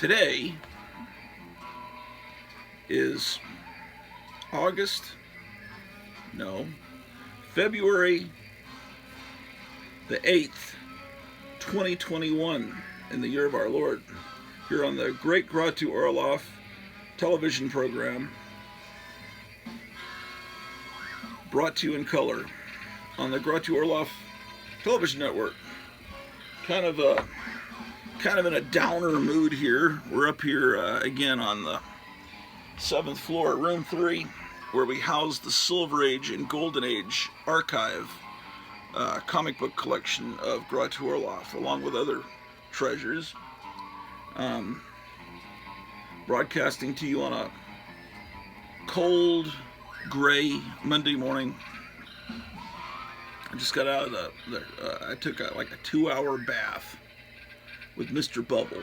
Today is August, no, February the 8th, 2021, in the year of our Lord, here on the Great Gratu Orlov television program, brought to you in color on the Gratu Orlov television network. Kind of in a downer mood here. We're up here again on the 7th floor, room 3, where we house the Silver Age and Golden Age archive comic book collection of Gratu Orlov, along with other treasures. Broadcasting to you on a cold, gray Monday morning. I just got out of I took like a 2-hour bath with Mr. Bubble.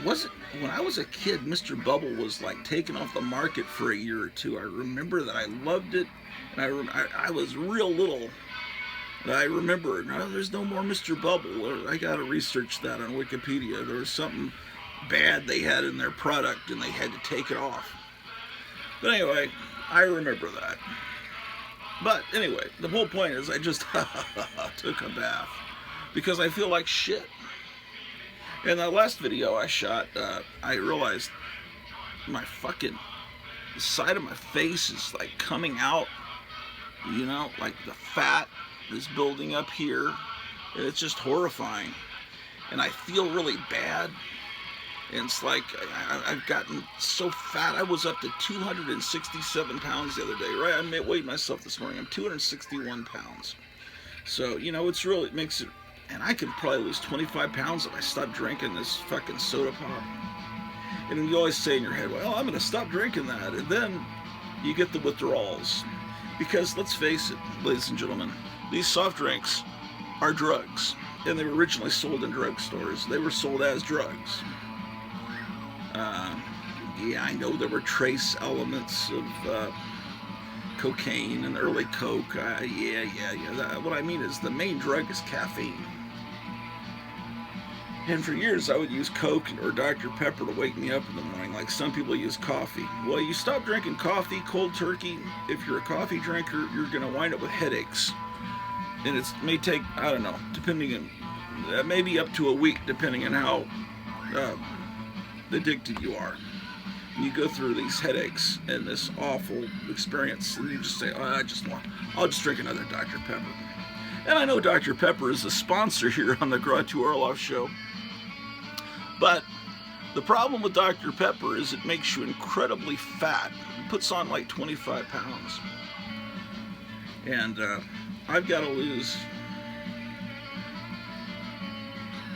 When I was a kid, Mr. Bubble was like taken off the market for a year or two. I remember that I loved it, and I was real little. And I remember, no, there's no more Mr. Bubble. I gotta research that on Wikipedia. There was something bad they had in their product, and they had to take it off. But anyway, I remember that. But anyway, the whole point is I just took a bath because I feel like shit. In that last video I shot, I realized the side of my face is like coming out, you know, like the fat is building up here, and it's just horrifying. And I feel really bad. And it's like I've gotten so fat. I was up to 267 pounds the other day, right? I weighed myself this morning. I'm 261 pounds. So, you know, it makes it, and I could probably lose 25 pounds if I stop drinking this fucking soda pop. And you always say in your head, well, I'm going to stop drinking that. And then you get the withdrawals. Because let's face it, ladies and gentlemen, these soft drinks are drugs. And they were originally sold in drugstores. They were sold as drugs. Yeah, I know there were trace elements of cocaine and early coke. Yeah. What I mean is the main drug is caffeine. And for years I would use Coke or Dr. Pepper to wake me up in the morning, like some people use coffee. Well, you stop drinking coffee cold turkey. If you're a coffee drinker, you're going to wind up with headaches. And it may take, I don't know, maybe up to a week, depending on how addicted you are. You go through these headaches and this awful experience, and you just say, oh, I'll just drink another Dr. Pepper. And I know Dr. Pepper is a sponsor here on the Gratu Orlov show, but the problem with Dr. Pepper is it makes you incredibly fat. It puts on like 25 pounds. And I've got to lose.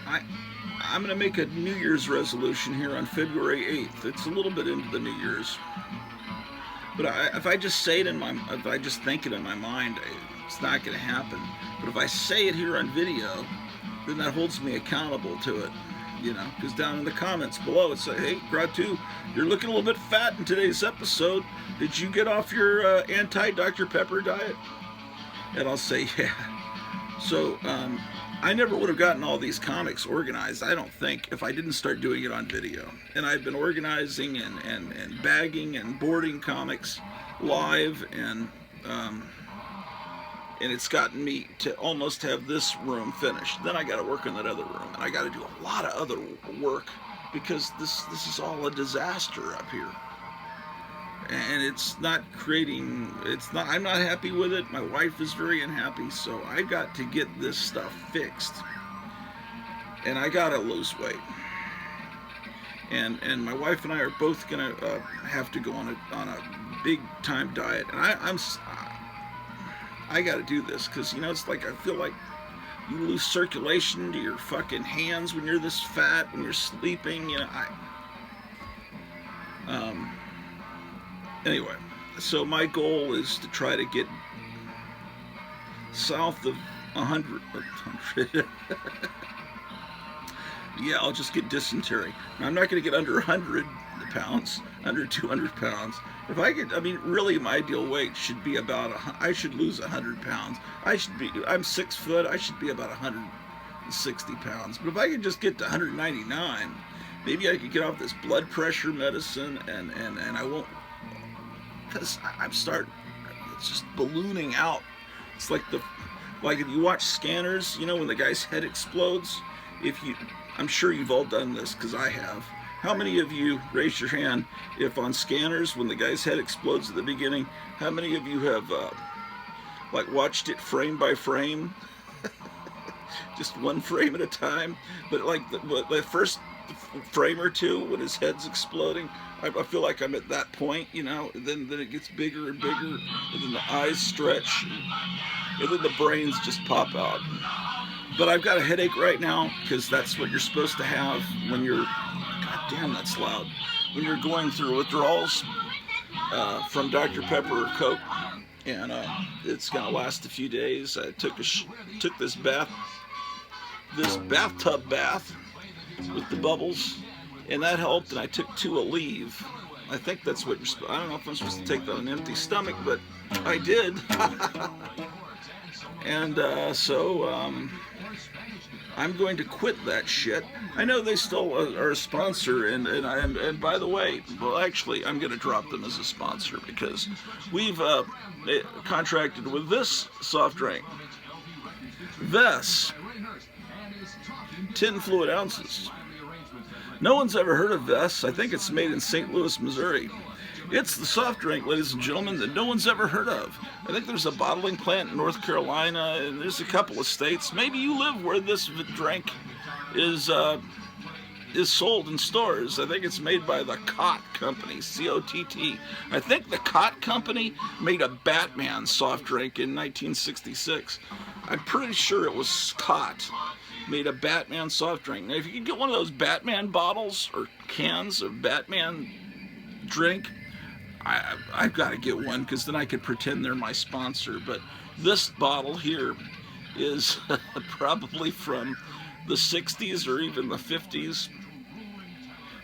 I'm going to make a New Year's resolution here on February 8th. It's a little bit into the New Year's. But if I just say it if I just think it in my mind, it's not going to happen. But if I say it here on video, then that holds me accountable to it. You know, because down in the comments below it says, hey, Gratu, you're looking a little bit fat in today's episode. Did you get off your anti-Dr. Pepper diet? And I'll say, yeah. So, I never would have gotten all these comics organized, I don't think, if I didn't start doing it on video. And I've been organizing and bagging and boarding comics live, and it's gotten me to almost have this room finished. Then I got to work on that other room, and I got to do a lot of other work because this is all a disaster up here. And I'm not happy with it. My wife is very unhappy, so I got to get this stuff fixed. And I gotta lose weight. And my wife and I are both gonna have to go on a big time diet. And I gotta do this, because, you know, it's like I feel like you lose circulation to your fucking hands when you're this fat, when you're sleeping, you know. Anyway, so my goal is to try to get south of 100. Yeah, I'll just get dysentery. Now, I'm not going to get under 100 pounds, under 200 pounds. If I get, I mean, really my ideal weight should be about, I should lose 100 pounds. I'm 6 foot, I should be about 100 60 pounds. But if I could just get to 199, maybe I could get off this blood pressure medicine, and I won't, because I'm starting, it's just ballooning out. It's like if you watch Scanners, you know, when the guy's head explodes. I'm sure you've all done this, because I have. How many of you, raise your hand, if on Scanners, when the guy's head explodes at the beginning, how many of you have like watched it frame by frame? Just one frame at a time? But like the first frame or two, when his head's exploding, I feel like I'm at that point, you know, and then it gets bigger and bigger, and then the eyes stretch, and then the brains just pop out. But I've got a headache right now, because that's what you're supposed to have when you're, God damn, that's loud, when you're going through withdrawals from Dr. Pepper or Coke, and it's gonna last a few days. I took this bathtub bath with the bubbles, and that helped, and I took 2 Aleve. I think that's what I don't know if I'm supposed to take that on an empty stomach, but I did. And so I'm going to quit that shit. I know they still are a sponsor, and by the way, well, actually, I'm going to drop them as a sponsor, because we've contracted with this soft drink, Vess, 10 fluid ounces. No one's ever heard of Vess. I think it's made in St. Louis, Missouri. It's the soft drink, ladies and gentlemen, that no one's ever heard of. I think there's a bottling plant in North Carolina, and there's a couple of states. Maybe you live where this drink is sold in stores. I think it's made by the Cott Company, C-O-T-T. I think the Cott Company made a Batman soft drink in 1966. I'm pretty sure it was Cott made a Batman soft drink. Now, if you can get one of those Batman bottles or cans of Batman drink, I've got to get one, because then I could pretend they're my sponsor. But this bottle here is probably from the 60s or even the 50s.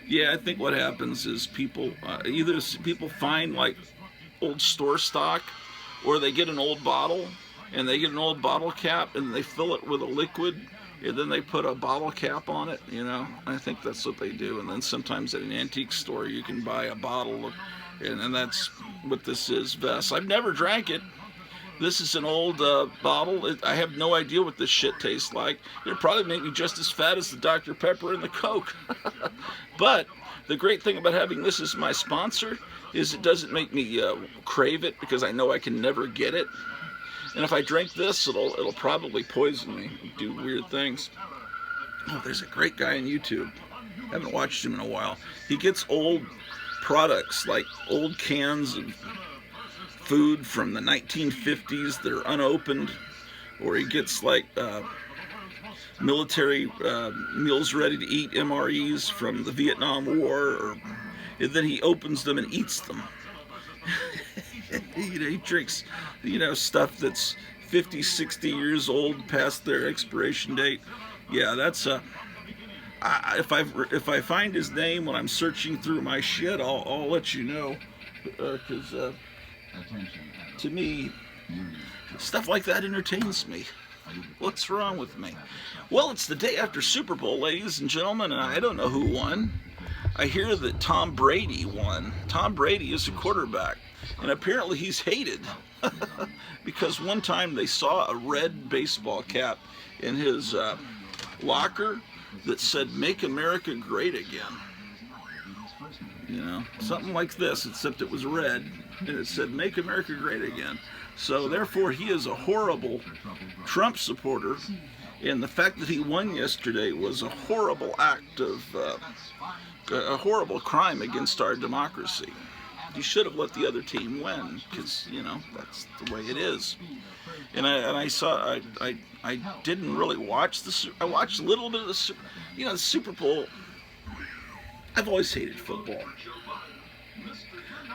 Yeah, I think what happens is people either find like old store stock, or they get an old bottle, and they get an old bottle cap, and they fill it with a liquid, and then they put a bottle cap on it, you know. I think that's what they do. And then sometimes at an antique store you can buy a bottle of, and that's what this is, Vess. I've never drank it. This is an old bottle. I have no idea what this shit tastes like. It'll probably make me just as fat as the Dr. Pepper and the Coke. But the great thing about having this as my sponsor is it doesn't make me crave it, because I know I can never get it. And if I drink this, it'll probably poison me, do weird things. Oh, there's a great guy on YouTube. I haven't watched him in a while. He gets old products, like old cans of food from the 1950s that are unopened, or he gets like military meals ready to eat, MREs from the Vietnam War, and then he opens them and eats them. You know, he drinks, you know, stuff that's 50, 60 years old, past their expiration date. Yeah, that's if I find his name when I'm searching through my shit, I'll let you know, because to me, stuff like that entertains me. What's wrong with me? Well, it's the day after Super Bowl, ladies and gentlemen, and I don't know who won. I hear that Tom Brady won. Tom Brady is a quarterback, and apparently he's hated because one time they saw a red baseball cap in his locker that said "Make America Great Again." You know, something like this, except it was red, and it said "Make America Great Again." So therefore, he is a horrible Trump supporter, and the fact that he won yesterday was a horrible act of a horrible crime against our democracy. You should have let the other team win, because, you know, that's the way it is. And I didn't really watch I watched a little bit of the Super Bowl. I've always hated football.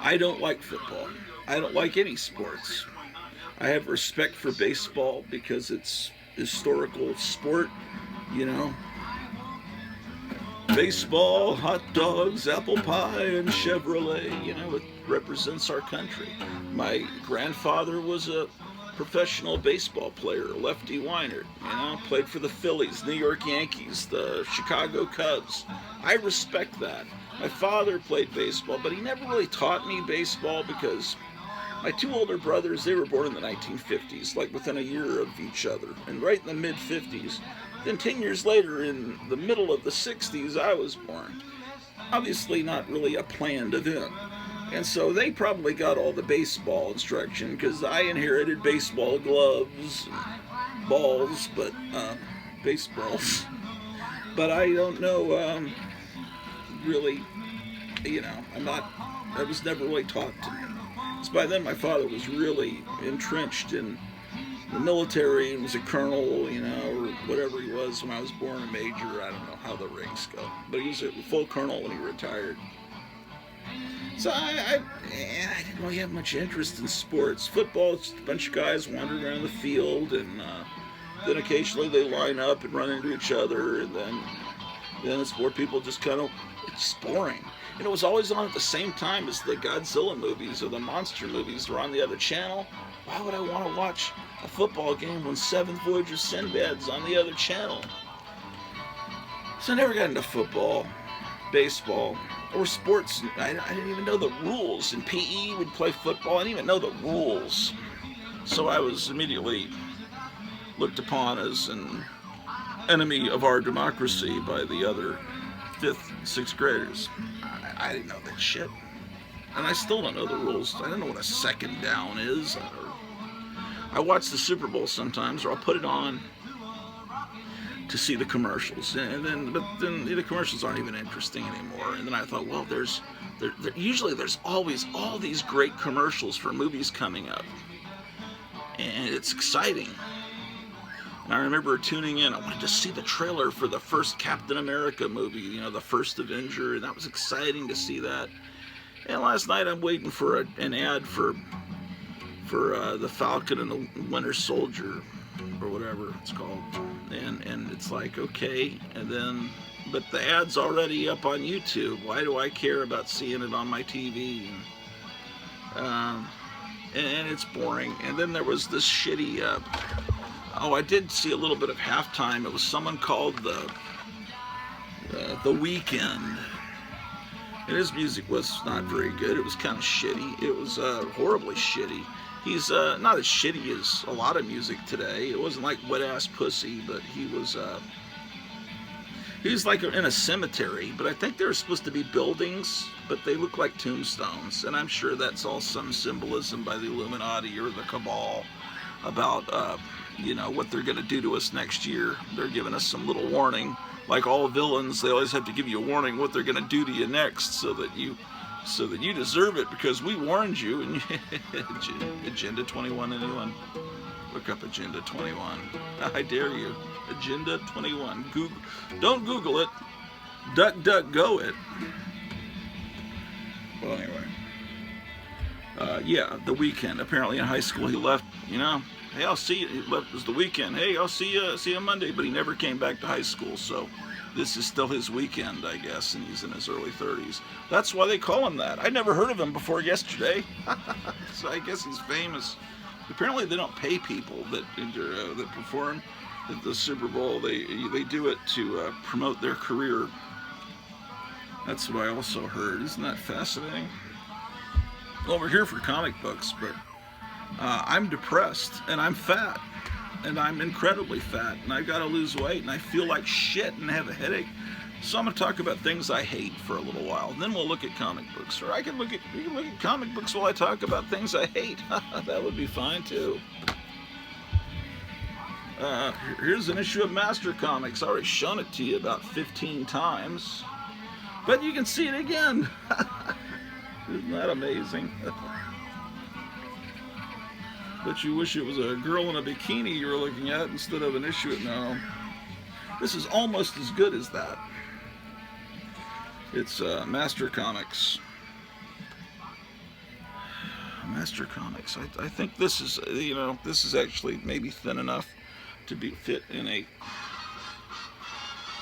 I don't like football. I don't like any sports. I have respect for baseball because it's historical sport, you know. Baseball, hot dogs, apple pie, and Chevrolet, you know, it represents our country. My grandfather was a professional baseball player, Lefty Weinert. Played for the Phillies, New York Yankees, the Chicago Cubs. I respect that. My father played baseball, but he never really taught me baseball because my two older brothers, they were born in the 1950s, like within a year of each other, and right in the mid-50s. Then 10 years later, in the middle of the 60s, I was born. Obviously not really a planned event. And so they probably got all the baseball instruction because I inherited baseball gloves, and balls, but baseballs. But I don't know really, I was never really taught to. Because by then my father was really entrenched in the military and was a colonel, or whatever he was when I was born, a major. I don't know how the ranks go. But he was a full colonel when he retired. So I didn't really have much interest in sports. Football, it's a bunch of guys wandering around the field, and then occasionally they line up and run into each other, and then it's more people just it's boring. And it was always on at the same time as the Godzilla movies or the monster movies were on the other channel. Why would I want to watch a football game when Seventh Voyage of Sinbad's on the other channel? So I never got into football, baseball, or sports. I didn't even know the rules. In PE, we'd play football. I didn't even know the rules. So I was immediately looked upon as an enemy of our democracy by the other 5th, 6th graders. I didn't know that shit. And I still don't know the rules. I don't know what a second down is. I watch the Super Bowl sometimes, or I'll put it on to see the commercials, but then the commercials aren't even interesting anymore. And then I thought, well, usually there's always all these great commercials for movies coming up, and it's exciting. And I remember tuning in. I wanted to see the trailer for the first Captain America movie, the first Avenger, and that was exciting to see that. And last night I'm waiting for an ad for the Falcon and the Winter Soldier, or whatever it's called, and it's like, okay, but the ad's already up on YouTube. Why do I care about seeing it on my TV? And it's boring. And then there was this shitty. I did see a little bit of halftime. It was someone called the Weeknd. And his music was not very good. It was kind of shitty. It was horribly shitty. He's not as shitty as a lot of music today. It wasn't like Wet Ass Pussy, but he was like in a cemetery. But I think there were supposed to be buildings, but they look like tombstones. And I'm sure that's all some symbolism by the Illuminati or the Cabal about what they're going to do to us next year. They're giving us some little warning. Like all villains, they always have to give you a warning what they're going to do to you next, so that you deserve it because we warned you. And Agenda 21, anyone? Look up Agenda 21. I dare you. Agenda 21. Google. Don't Google it. DuckDuckGo it. Well, anyway. The Weeknd. Apparently in high school he left, hey, I'll see you. It was the weekend. Hey, I'll see you Monday. But he never came back to high school, so this is still his weekend, I guess, and he's in his early 30s. That's why they call him that. I'd never heard of him before yesterday. So I guess he's famous. Apparently they don't pay people that perform at the Super Bowl. They do it to promote their career. That's what I also heard. Isn't that fascinating? Well, we're here for comic books, but I'm depressed, and I'm fat, and I'm incredibly fat, and I've got to lose weight, and I feel like shit and have a headache. So I'm going to talk about things I hate for a little while, and then we'll look at comic books. Or we can look at comic books while I talk about things I hate. That would be fine, too. Here's an issue of Master Comics. I've already shown it to you about 15 times, but you can see it again. Isn't that amazing? But you wish it was a girl in a bikini you were looking at instead of an issue. No. This is almost as good as that. It's Master Comics. Master Comics. I think this is, this is actually maybe thin enough to fit in a...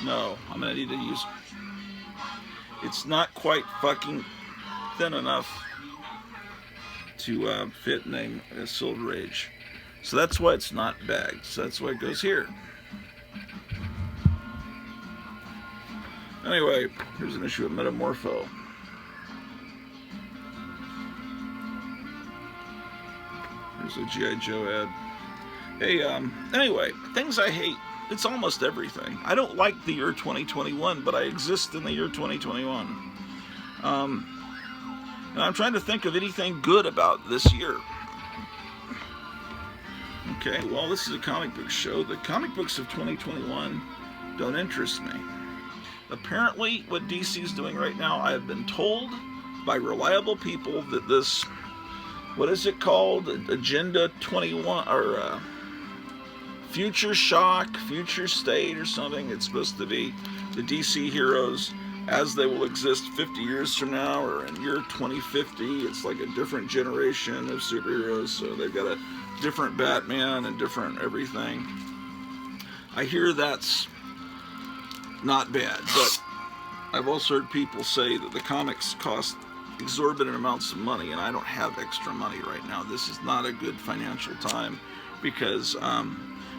No, I'm going to need to use... It's not quite fucking thin enough to fit in a Silver Age. So that's why it's not bagged. So that's why it goes here. Anyway, here's an issue of Metamorpho. Here's a G.I. Joe ad. Hey, anyway, things I hate. It's almost everything. I don't like the year 2021, but I exist in the year 2021. And I'm trying to think of anything good about this year. Okay, well, this is a comic book show. The comic books of 2021 don't interest me. Apparently, what DC is doing right now, I have been told by reliable people that this, what is it called? Agenda 21, or Future Shock, Future State, or something. It's supposed to be the DC heroes as they will exist 50 years from now, or in year 2050. It's like a different generation of superheroes, so they've got a different Batman and different everything. I hear that's not bad, but I've also heard people say that the comics cost exorbitant amounts of money, and I don't have extra money right now. This is not a good financial time, because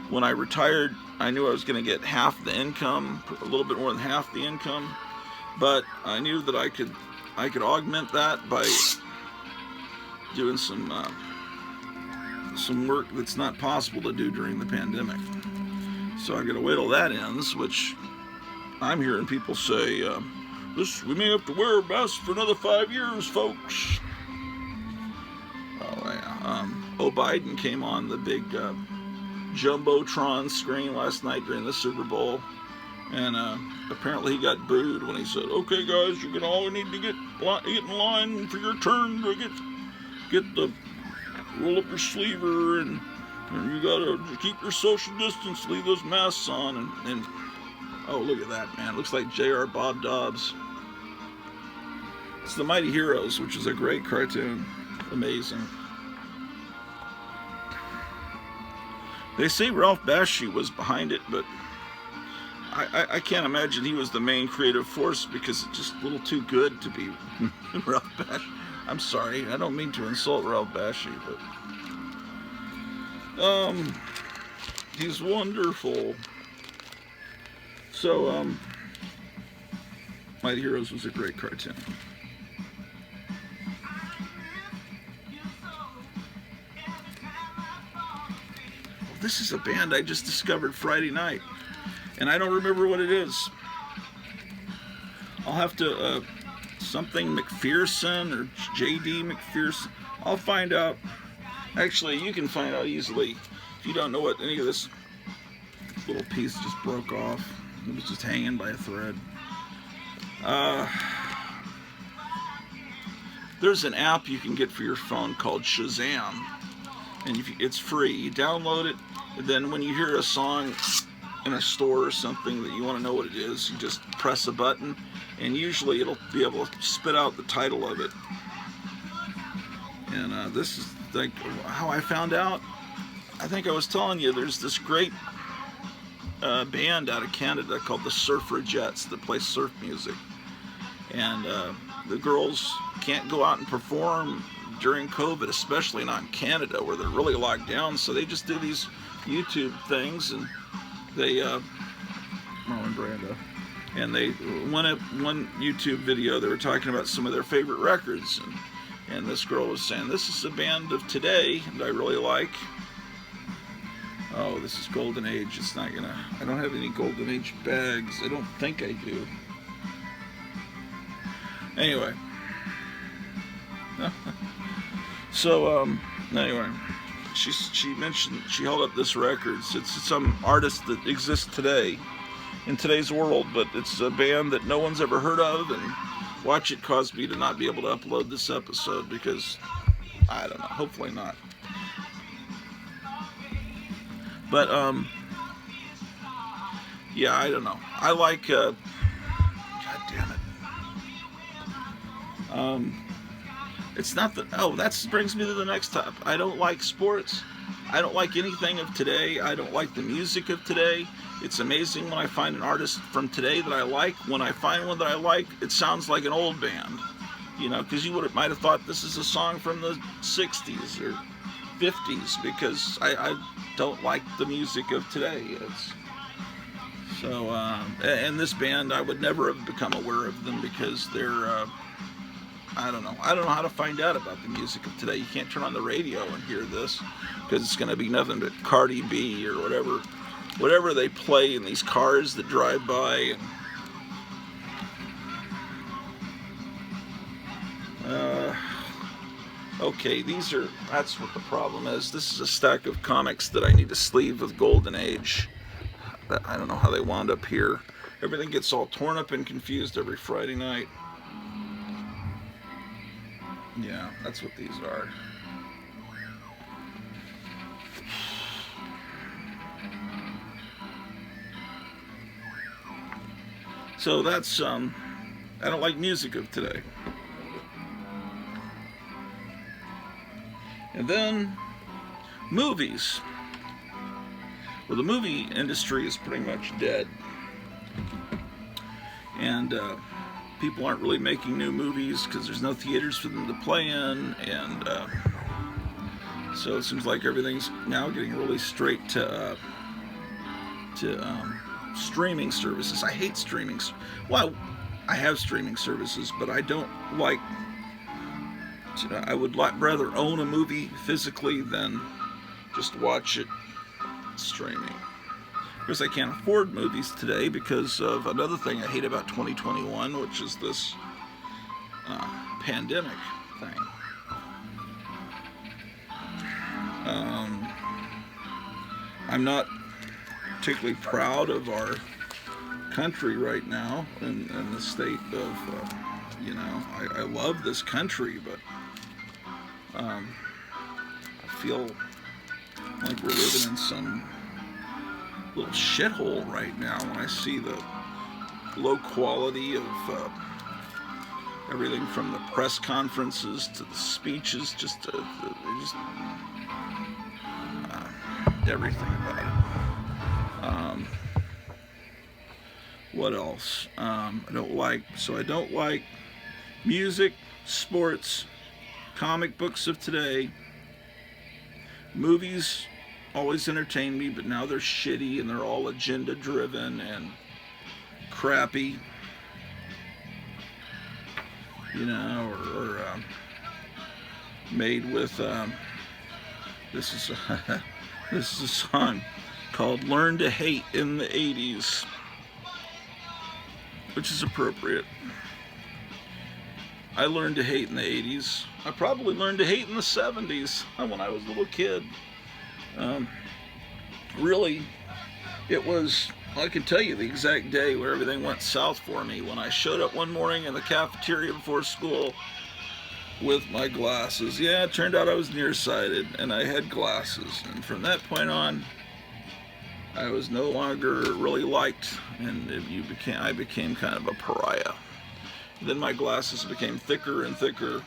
when I retired, I knew I was going to get half the income, a little bit more than half the income, but I knew that I could augment that by doing some work that's not possible to do during the pandemic. So I'm going to wait till that ends, which I'm hearing people say, we may have to wear a mask for another 5 years, folks. Oh, yeah. Biden came on the big Jumbotron screen last night during the Super Bowl, and apparently he got booed when he said, "Okay, guys, you're gonna all need to get in line for your turn to get the roll up your sleever, and you gotta keep your social distance, leave those masks on." And oh, look at that, man! It looks like J.R. Bob Dobbs. It's the Mighty Heroes, which is a great cartoon. Amazing. They say Ralph Bakshi was behind it, but I can't imagine he was the main creative force, because it's just a little too good to be Ralph Bakshi. I'm sorry, I don't mean to insult Ralph Bakshi, but he's wonderful. So Mighty Heroes was a great cartoon. This is a band I just discovered Friday night, and I don't remember what it is. I'll have to, something McPherson or J.D. McPherson. I'll find out. Actually, you can find out easily. If you don't know what any of this little piece just broke off. It was just hanging by a thread. There's an app you can get for your phone called Shazam, and it's free. You download it, and then when you hear a song in a store or something that you want to know what it is, you just press a button, and usually it'll be able to spit out the title of it. And this is like how I found out. I think I was telling you, there's this great band out of Canada called the Surfragettes that play surf music, and the girls can't go out and perform during COVID, especially not in Canada where they're really locked down, so they just do these YouTube things, and they Marlon Brando, and they one YouTube video they were talking about some of their favorite records, and this girl was saying, "This is a band of today that I really like." Oh, this is Golden Age. It's not gonna, I don't have any Golden Age bags. I don't think I do. Anyway. So, anyway, she mentioned, she held up this record. It's some artist that exists today, in today's world, but it's a band that no one's ever heard of, and watch it cause me to not be able to upload this episode, because, I don't know, hopefully not. But, yeah, I don't know. I like, God damn it. It's not that, oh, that brings me to the next topic. I don't like sports. I don't like anything of today. I don't like the music of today. It's amazing when I find an artist from today that I like. When I find one that I like, it sounds like an old band. You know, because you might have thought this is a song from the 60s or 50s because I don't like the music of today. And this band, I would never have become aware of them because they're, I don't know how to find out about the music of today. You can't turn on the radio and hear this because it's going to be nothing but Cardi B or whatever they play in these cars that drive by. Okay, that's what the problem is. This is a stack of comics that I need to sleeve with Golden Age. I don't know how they wound up here. Everything gets all torn up and confused every Friday night. Yeah, that's what these are. So that's, I don't like music of today. And then, movies. Well, the movie industry is pretty much dead. And people aren't really making new movies because there's no theaters for them to play in. And so it seems like everything's now getting really straight to streaming services. I hate streaming. Well, I have streaming services, but I don't like. I would rather own a movie physically than just watch it streaming. Of course, I can't afford movies today because of another thing I hate about 2021, which is this pandemic thing. I'm not particularly proud of our country right now and the state of, I love this country, but I feel like we're living in some little shithole right now when I see the low quality of everything from the press conferences to the speeches, just everything about it. What else? I don't like music, sports, comic books of today. Movies always entertain me, but now they're shitty and they're all agenda driven and crappy, or made with this is a song called "Learn to Hate" in the 80s, which is appropriate. I learned to hate in the 80s. I probably learned to hate in the 70s when I was a little kid. Really, it was, I can tell you the exact day where everything went south for me, when I showed up one morning in the cafeteria before school with my glasses. Yeah, it turned out I was nearsighted and I had glasses. And from that point on, I was no longer really liked, and I became kind of a pariah. Then my glasses became thicker and thicker.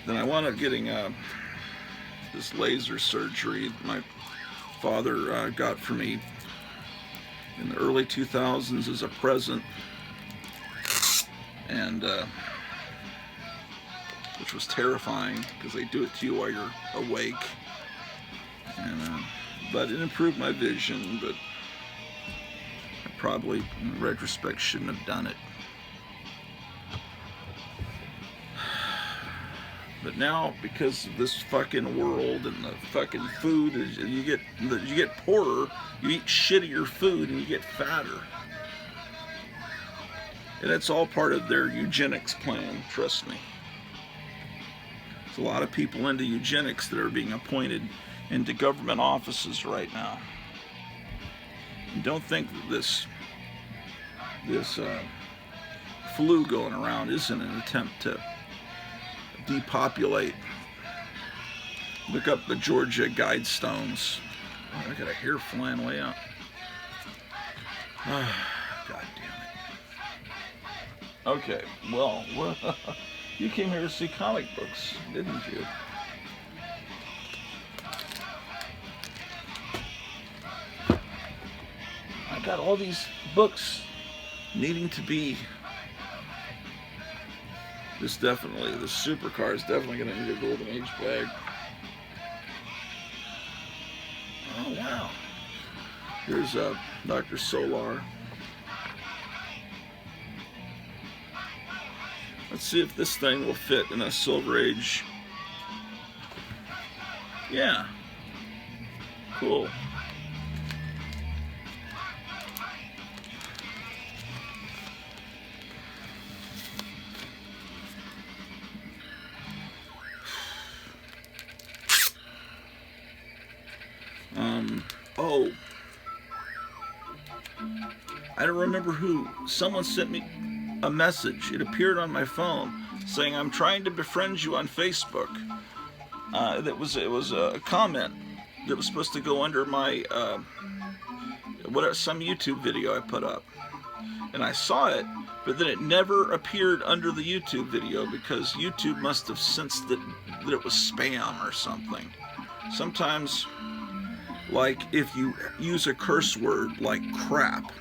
Then I wound up getting this laser surgery my father got for me in the early 2000s as a present, and which was terrifying because they do it to you while you're awake. And but it improved my vision, but I probably, in retrospect, shouldn't have done it. But now, because of this fucking world and the fucking food, you get poorer, you eat shittier food, and you get fatter. And it's all part of their eugenics plan, trust me. There's a lot of people into eugenics that are being appointed into government offices right now. And don't think that this flu going around isn't an attempt to depopulate. Look up the Georgia Guidestones. Oh, I got a hair flying way out. Oh, God damn it. Okay, well, you came here to see comic books, didn't you? I got all these books needing to be This definitely, the supercar is definitely going to need a Golden Age bag. Oh, wow. Here's Dr. Solar. Let's see if this thing will fit in a Silver Age. Yeah. Cool. Oh, I don't remember who. Someone sent me a message. It appeared on my phone saying, "I'm trying to befriend you on Facebook." It was a comment that was supposed to go under my some YouTube video I put up, and I saw it, but then it never appeared under the YouTube video because YouTube must have sensed that it was spam or something. Sometimes, like if you use a curse word like crap,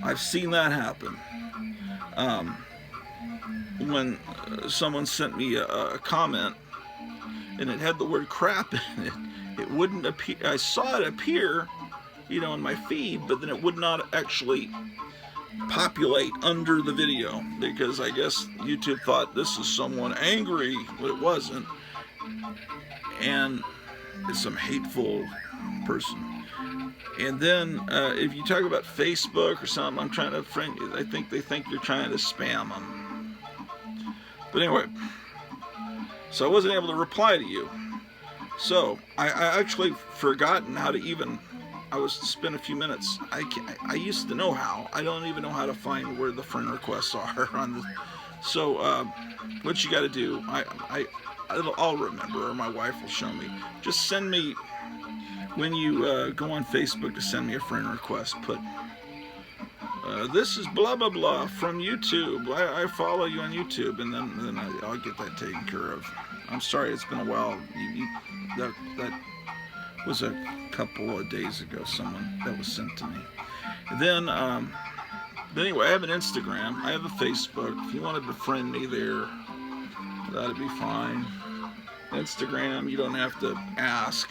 I've seen that happen. When someone sent me a comment and it had the word crap in it, it wouldn't appear. I saw it appear, in my feed, but then it would not actually populate under the video because I guess YouTube thought this is someone angry, but it wasn't. And it's some hateful person. And then if you talk about Facebook or something, I'm trying to friend you. I think they think you're trying to spam them. But anyway, so I wasn't able to reply to you. So I actually forgotten how to even. I was to spend a few minutes. I used to know how. I don't even know how to find where the friend requests are on the. So what you got to do? I'll remember, or my wife will show me. Just send me. When you go on Facebook to send me a friend request, put, this is blah, blah, blah from YouTube. I follow you on YouTube, and then I'll get that taken care of. I'm sorry, it's been a while. That was a couple of days ago, someone that was sent to me. And then anyway, I have an Instagram. I have a Facebook. If you want to befriend me there, that'd be fine. Instagram, you don't have to ask.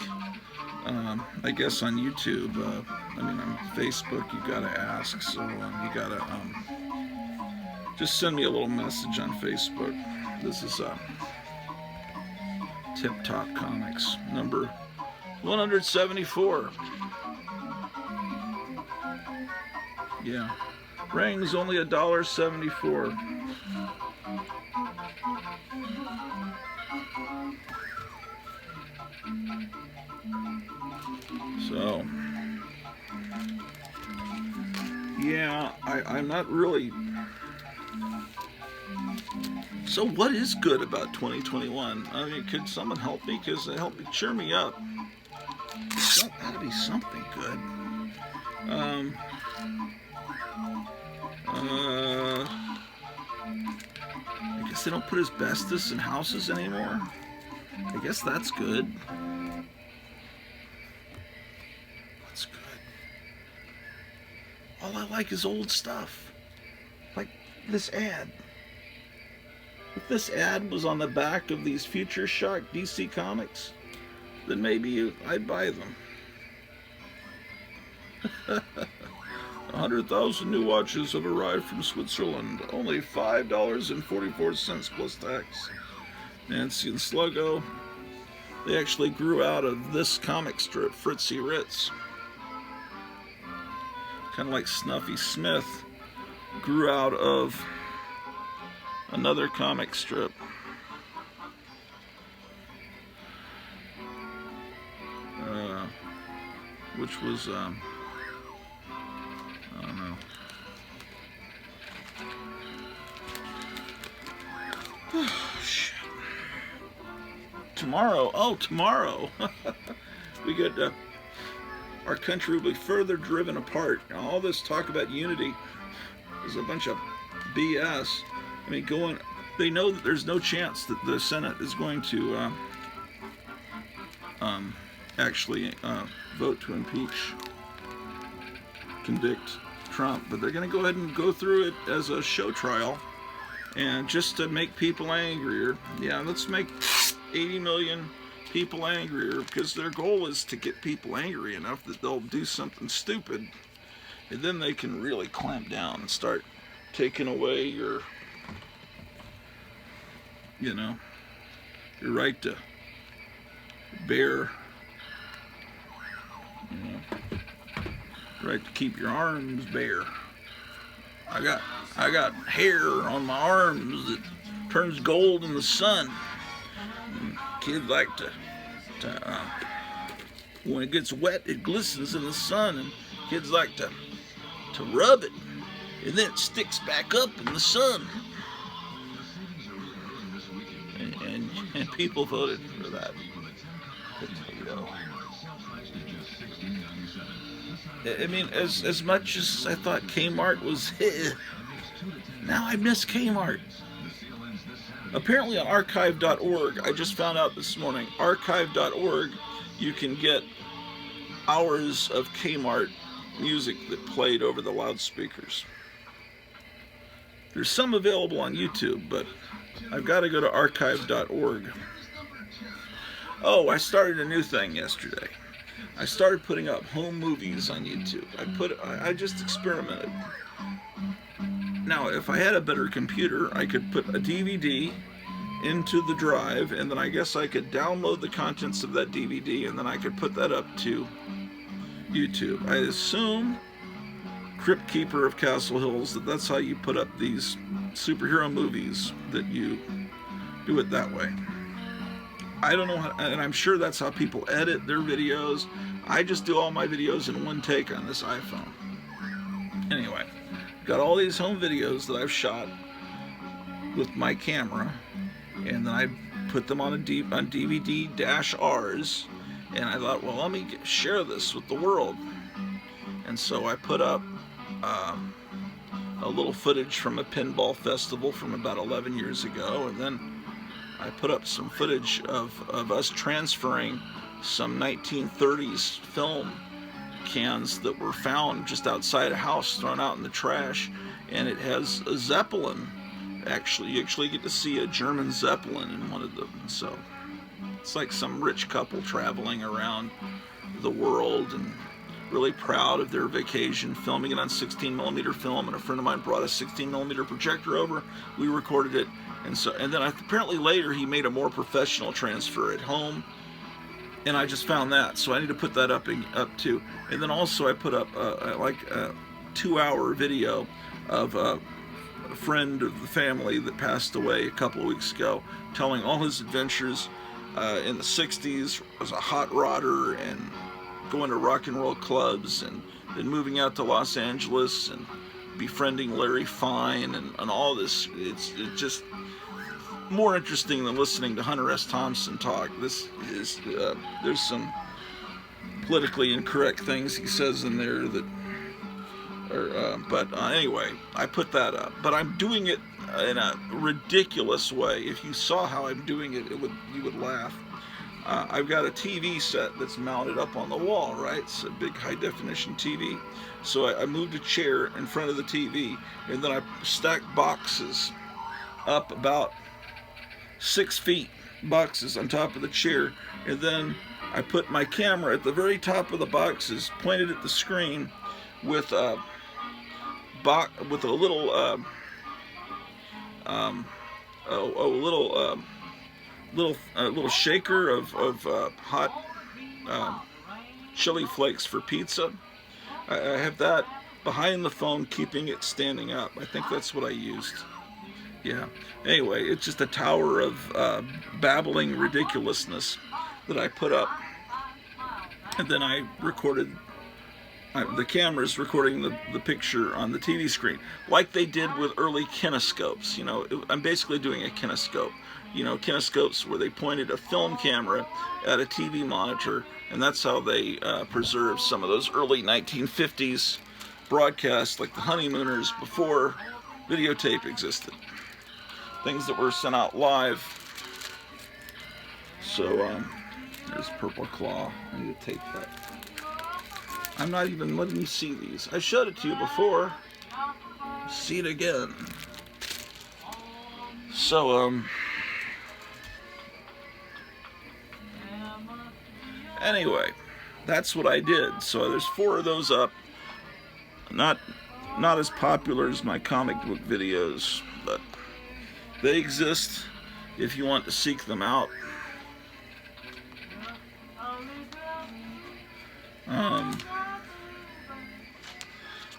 I guess on YouTube, on Facebook, you gotta ask, so you gotta just send me a little message on Facebook. This is Tip Top Comics, number 174. Yeah, rings only $1.74. So, yeah, I'm not really. So, what is good about 2021? I mean, could someone help me? Because it helped me cheer me up. There's got to be something good. I guess they don't put asbestos in houses anymore. I guess that's good. All I like is old stuff. Like this ad. If this ad was on the back of these Future Shock DC comics, then maybe I'd buy them. 100,000 new watches have arrived from Switzerland. Only $5.44 plus tax. Nancy and Sluggo. They actually grew out of this comic strip, Fritzy Ritz. Kind of like Snuffy Smith grew out of another comic strip. Which was, I don't know. Shit. Tomorrow. We get, our country will be further driven apart. Now, all this talk about unity is a bunch of BS. I mean, they know that there's no chance that the Senate is going to actually vote to impeach, convict Trump, but they're going to go ahead and go through it as a show trial and just to make people angrier. Yeah, let's make 80 million people angrier, because their goal is to get people angry enough that they'll do something stupid, and then they can really clamp down and start taking away your, you know, your right to bear, you know, right to keep your arms bare. I got hair on my arms that turns gold in the sun. And kids like to when it gets wet, it glistens in the sun, and kids like to rub it, and then it sticks back up in the sun. And people voted for that potato. I mean, as much as I thought Kmart was, now I miss Kmart. Apparently on archive.org, I just found out this morning, archive.org, you can get hours of Kmart music that played over the loudspeakers. There's some available on YouTube, but I've got to go to archive.org. Oh, I started a new thing yesterday. I started putting up home movies on YouTube. I just experimented. Now, if I had a better computer, I could put a DVD into the drive, and then I guess I could download the contents of that DVD, and then I could put that up to YouTube. I assume, Crypt Keeper of Castle Hills, that's how you put up these superhero movies, that you do it that way. I don't know how, and I'm sure that's how people edit their videos. I just do all my videos in one take on this iPhone. Anyway, got all these home videos that I've shot with my camera, and then I put them on DVD-Rs, and I thought, well, let me share this with the world. And so I put up a little footage from a pinball festival from about 11 years ago, and then I put up some footage of us transferring some 1930s film cans that were found just outside a house, thrown out in the trash, and it has a Zeppelin. Actually, you actually get to see a German Zeppelin in one of them. So it's like some rich couple traveling around the world and really proud of their vacation, filming it on 16mm film, and a friend of mine brought a 16mm projector over. We recorded it, and then apparently later he made a more professional transfer at home, and I just found that, so I need to put that up too. And then also I put up like a 2-hour video of a friend of the family that passed away a couple of weeks ago, telling all his adventures in the 60s as a hot rodder and going to rock and roll clubs, and then moving out to Los Angeles and befriending Larry Fine and all this. It's just more interesting than listening to Hunter S. Thompson talk. This is there's some politically incorrect things he says in there that are, but anyway, I put that up. But I'm doing it in a ridiculous way. If you saw how I'm doing it, you would laugh. I've got a TV set that's mounted up on the wall, right? It's a big high-definition TV. So I moved a chair in front of the TV, and then I stacked boxes up about 6 feet, boxes on top of the chair, and then I put my camera at the very top of the boxes, pointed at the screen with a little shaker of hot chili flakes for pizza. I have that behind the phone, keeping it standing up. I think that's what I used. Yeah. Anyway, it's just a tower of babbling ridiculousness that I put up. And then I recorded, the camera's recording the picture on the TV screen, like they did with early kinescopes. You know, I'm basically doing a kinescope. You know, kinescopes where they pointed a film camera at a TV monitor, and that's how they preserved some of those early 1950s broadcasts, like the Honeymooners, before videotape existed. Things that were sent out live. So, there's Purple Claw. I need to tape that. I'm not even letting you see these. I showed it to you before. See it again. So, anyway, that's what I did. So there's 4 of those up. Not as popular as my comic book videos, but they exist if you want to seek them out.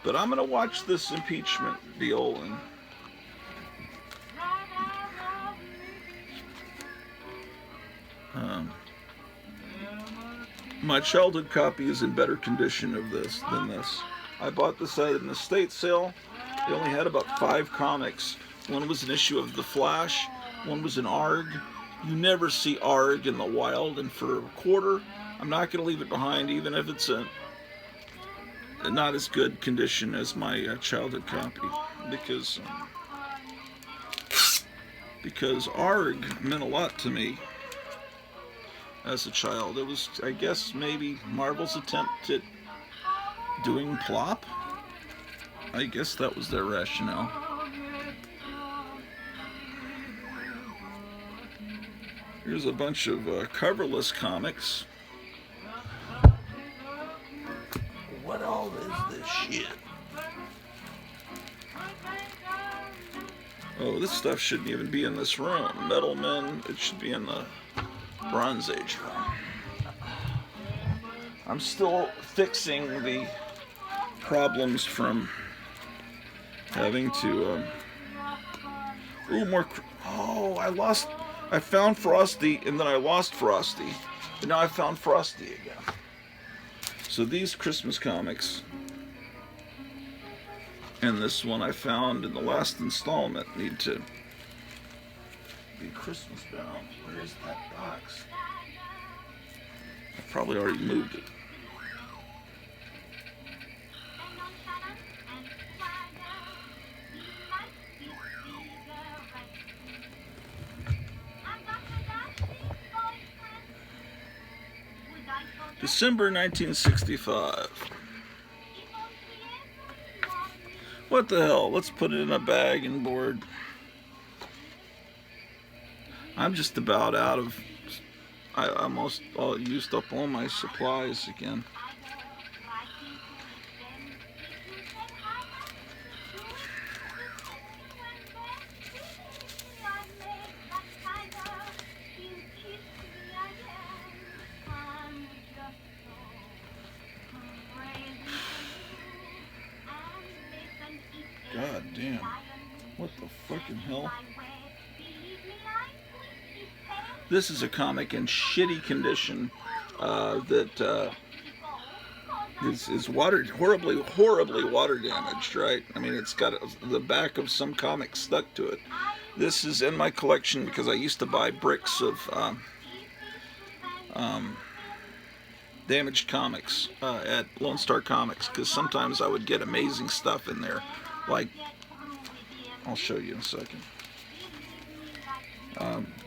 But I'm gonna watch this impeachment deal, and my childhood copy is in better condition of this than this. I bought this at an estate sale. They only had about 5 comics. One was an issue of The Flash, one was an ARG. You never see ARG in the wild, and for a quarter, I'm not going to leave it behind, even if it's a not as good condition as my childhood copy, because ARG meant a lot to me as a child. It was, I guess, maybe Marvel's attempt at doing Plop. I guess that was their rationale. Here's a bunch of coverless comics. What all is this shit? Oh, this stuff shouldn't even be in this room. Metal Men, it should be in the Bronze Age room. I'm still fixing the problems from having to, I found Frosty, and then I lost Frosty, and now I found Frosty again. So these Christmas comics, and this one I found in the last installment, need to be Christmas bound. Where's that box? I probably already moved it. December 1965. What the hell? Let's put it in a bag and board. I'm just about out of... I almost used up all my supplies again. God damn. What the fucking hell? This is a comic in shitty condition that is horribly water damaged, right? I mean, it's got the back of some comic stuck to it. This is in my collection because I used to buy bricks of damaged comics at Lone Star Comics, because sometimes I would get amazing stuff in there. Like, I'll show you in a second.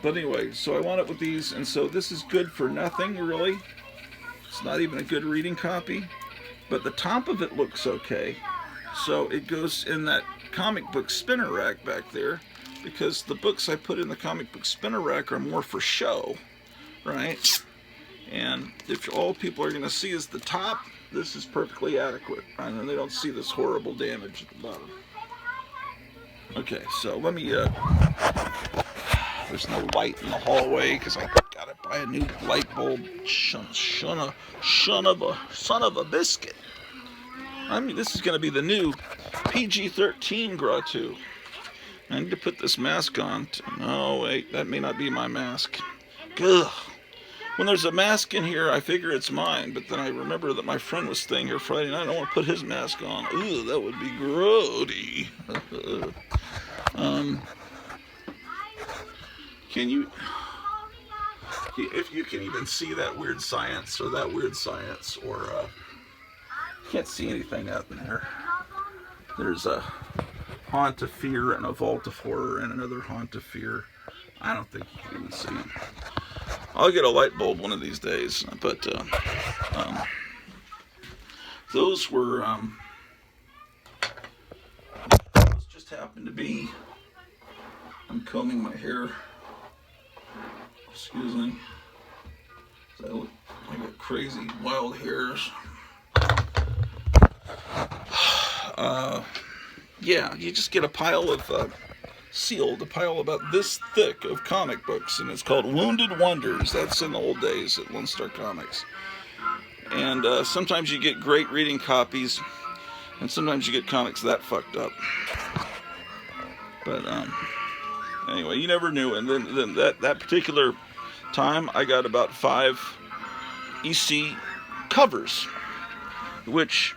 But anyway, so I wound up with these, and so this is good for nothing, really. It's not even a good reading copy, but the top of it looks okay. So it goes in that comic book spinner rack back there, because the books I put in the comic book spinner rack are more for show, right? And if all people are going to see is the top, this is perfectly adequate, right? And they don't see this horrible damage at the bottom. Okay, so let me, there's no light in the hallway because I gotta buy a new light bulb. Son of a biscuit. I mean, this is gonna be the new PG-13 Grotto. I need to put this mask on. No, wait, that may not be my mask. Ugh. When there's a mask in here, I figure it's mine, but then I remember that my friend was staying here Friday night. I don't want to put his mask on. Ooh, that would be grody. Can you, if you can even see that weird science, or can't see anything out in there. There's a Haunt of Fear and a Vault of Horror and another Haunt of Fear. I don't think you can even see them. I'll get a light bulb one of these days, but those were those just happened to be I'm combing my hair. Excuse me. I got crazy wild hairs. Yeah, you just get a pile of sealed, a pile about this thick of comic books, and it's called Wounded Wonders. That's in the old days at Lone Star Comics. And sometimes you get great reading copies, and sometimes you get comics that fucked up. But anyway, you never knew. And then that particular time, I got about 5 EC covers, which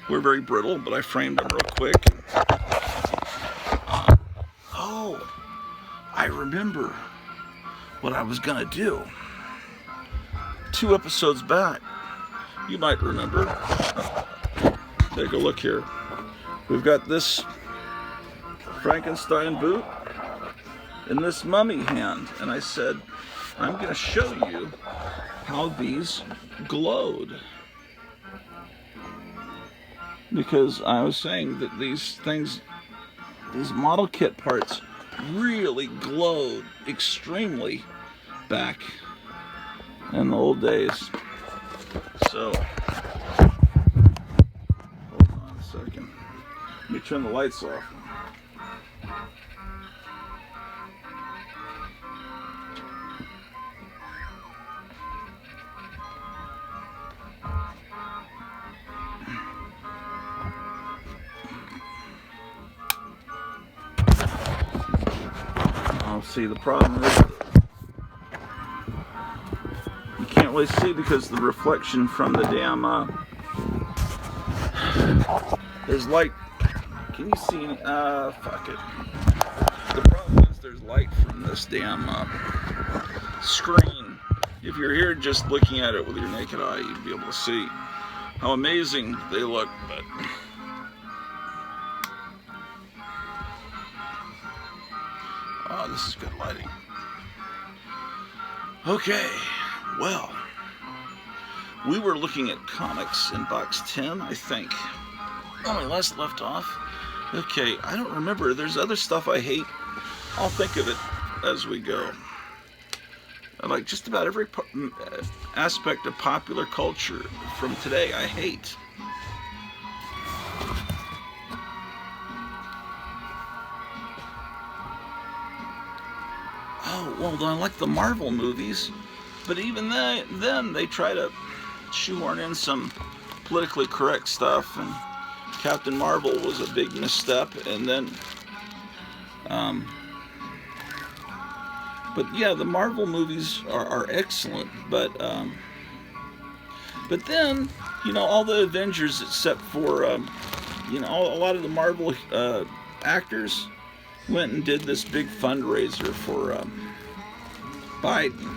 were very brittle, but I framed them real quick. Oh, I remember what I was gonna do. 2 episodes back, you might remember. Take a look here. We've got this Frankenstein boot and this mummy hand, and I said, I'm going to show you how these glowed, because I was saying that these things, these model kit parts, really glowed extremely back in the old days. So hold on a second, let me turn the lights off. See, the problem is you can't really see because the reflection from the damn there's light. Can you see any? Fuck it. The problem is there's light from this damn screen. If you're here just looking at it with your naked eye, you'd be able to see how amazing they look, but oh, this is good lighting. Okay, well, we were looking at comics in box 10, I think. When we last left off. Okay, I don't remember. There's other stuff I hate. I'll think of it as we go. Like just about every aspect of popular culture from today, I hate. Oh, well, I like the Marvel movies, but even then they try to shoehorn in some politically correct stuff, and Captain Marvel was a big misstep, and then, but yeah, the Marvel movies are excellent, but then, you know, all the Avengers except for, you know, a lot of the Marvel actors went and did this big fundraiser for Biden.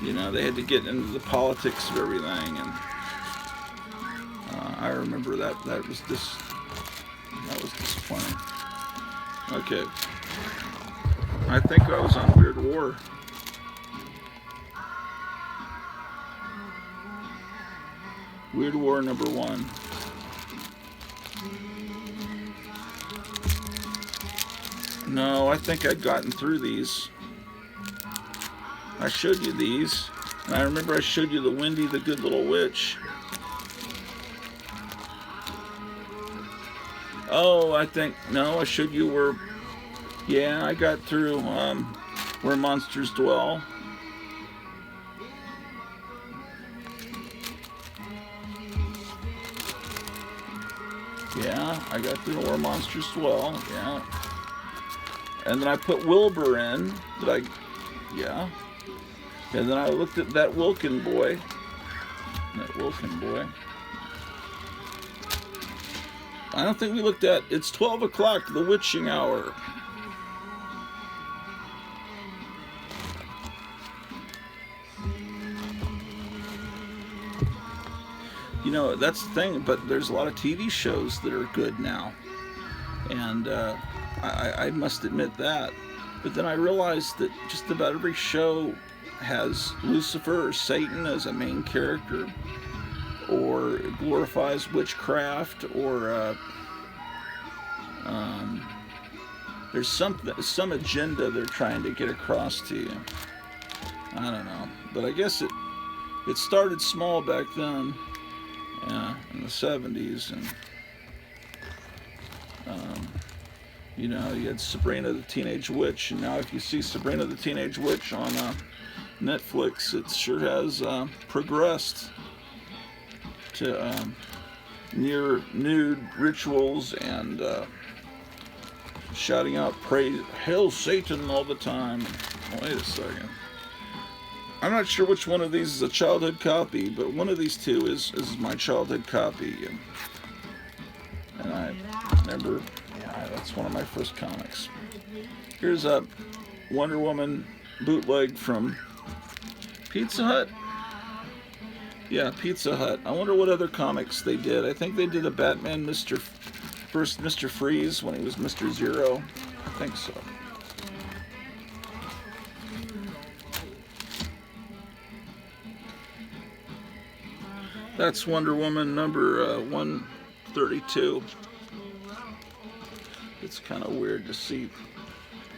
You know, they had to get into the politics of everything, and I remember that was disappointing. Okay, I think I was on Weird War. Weird War number 1. No, I think I'd gotten through these. I showed you these, and I remember I showed you the Wendy the Good Little Witch. Oh, I think, no, I showed you where, yeah, I got through Where Monsters Dwell. Yeah, I got through Where Monsters Dwell, yeah. And then I put Wilbur in, yeah. And then I looked at that Wilkin boy. I don't think we looked at, it's 12 o'clock, the witching hour. You know, that's the thing, but there's a lot of TV shows that are good now. And I must admit that. But then I realized that just about every show has Lucifer or Satan as a main character, or glorifies witchcraft, or There's some agenda they're trying to get across to you. I don't know, but I guess it started small back then, in the 70s, and you know, you had Sabrina the Teenage Witch, and now if you see Sabrina the Teenage Witch on Netflix, it sure has progressed to near nude rituals and shouting out praise, hail Satan all the time. Wait a second. I'm not sure which one of these is a childhood copy, but one of these two is my childhood copy. And I remember, yeah, that's one of my first comics. Here's a Wonder Woman bootleg from Pizza Hut. Yeah, Pizza Hut. I wonder what other comics they did. I think they did a Batman first Mr. Freeze when he was Mr. Zero. I think so. That's Wonder Woman number 132. It's kind of weird to see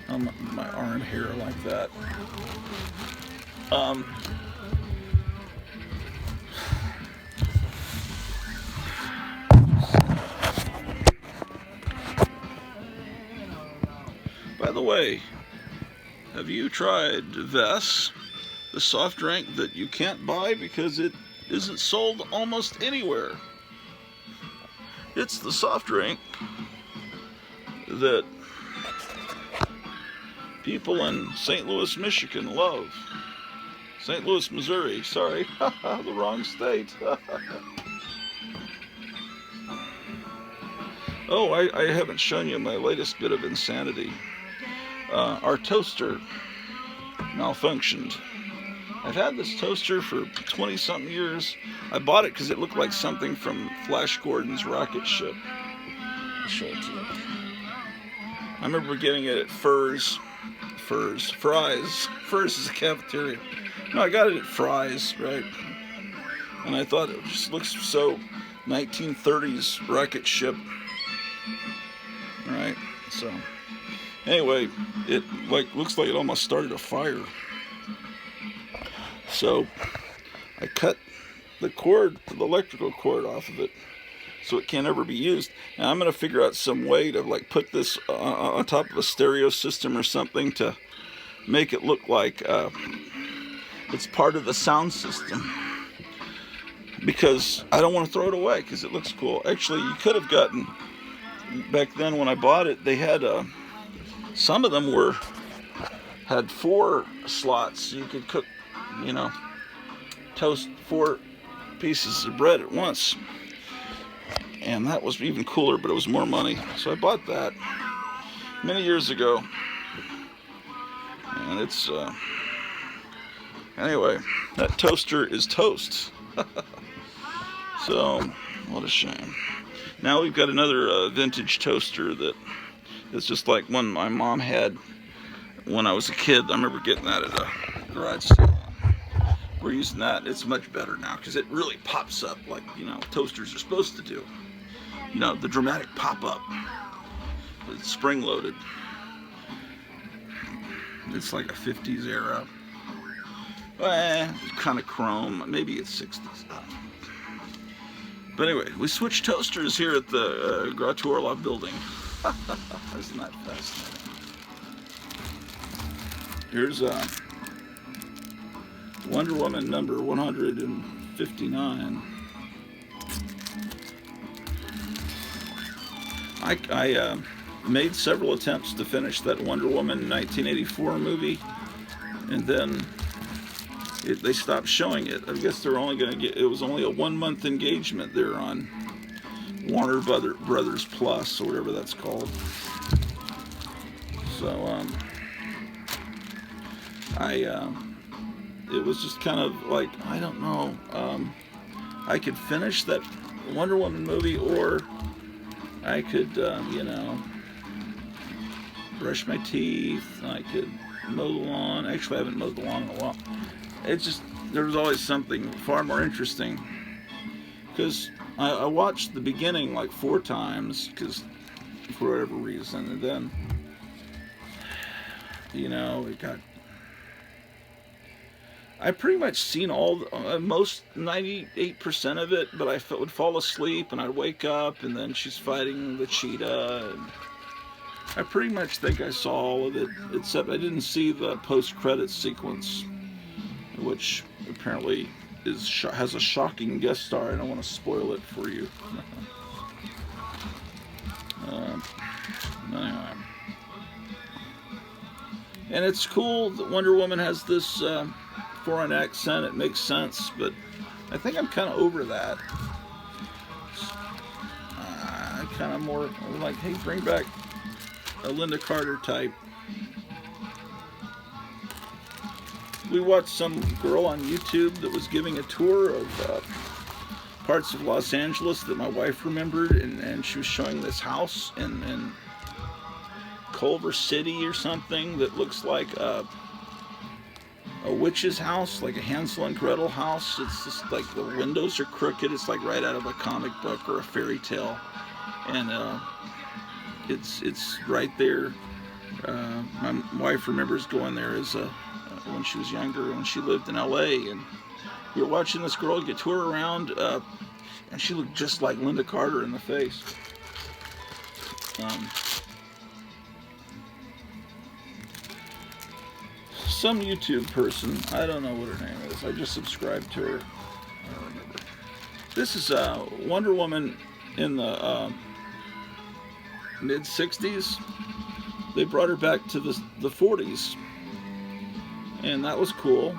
my arm hair like that. By the way, have you tried Vess, the soft drink that you can't buy because it isn't sold almost anywhere? It's the soft drink that people in St. Louis, Michigan love. St. Louis, Missouri, sorry, the wrong state. Oh, I haven't shown you my latest bit of insanity. Our toaster malfunctioned. I've had this toaster for 20-something years. I bought it because it looked like something from Flash Gordon's rocket ship. I'll show it to you. I remember getting it at Fry's. Fry's is a cafeteria. No, I got it at Fry's, right? And I thought it just looks so 1930s rocket ship. Right, so anyway, it looks like it almost started a fire. So I cut the cord, the electrical cord off of it, so it can't ever be used. And I'm gonna figure out some way to put this on top of a stereo system or something to make it look like it's part of the sound system. Because I don't want to throw it away because it looks cool. Actually, you could have gotten, back then when I bought it, they had some of them had 4 slots, so you could cook, you know, toast 4 pieces of bread at once. And that was even cooler, but it was more money. So I bought that many years ago. And it's, anyway, that toaster is toast. So, what a shame. Now we've got another vintage toaster that is just like one my mom had when I was a kid. I remember getting that at a garage sale. We're using that. It's much better now because it really pops up like, you know, toasters are supposed to do. You know, the dramatic pop-up. It's spring-loaded. It's like a 50s era. Kind of chrome. Maybe it's 60s. But anyway, we switched toasters here at the Gratu Orlov building. Isn't that fascinating? Here's Wonder Woman number 159. I made several attempts to finish that Wonder Woman 1984 movie, and then they stopped showing it. I guess they're only going to it was only a 1-month engagement there on Warner Brothers Plus, or whatever that's called. So, it was just kind of like, I don't know, I could finish that Wonder Woman movie, or I could, you know, brush my teeth, I could mow the lawn. Actually, I haven't mowed the lawn in a while. It's just, there was always something far more interesting, because I watched the beginning like 4 times, because for whatever reason, and then You know, it got. I pretty much seen all most 98% of it, but I would fall asleep and I'd wake up and then she's fighting the cheetah. And I pretty much think I saw all of it, except I didn't see the post-credits sequence, which apparently has a shocking guest star. I don't want to spoil it for you. Anyway. And it's cool that Wonder Woman has this foreign accent. It makes sense, but I think I'm kind of over that. I kind of more like, hey, bring back a Linda Carter type. We watched some girl on YouTube that was giving a tour of parts of Los Angeles that my wife remembered, and she was showing this house in Culver City or something that looks like a witch's house, like a Hansel and Gretel house. It's just like the windows are crooked. It's like right out of a comic book or a fairy tale, and it's right there. My wife remembers going there as when she was younger, when she lived in LA, and we were watching this girl get tour around, and she looked just like Linda Carter in the face. Some YouTube person, I don't know what her name is, I just subscribed to her, I don't remember. This is Wonder Woman in the mid-60s. They brought her back to the 40s, and that was cool.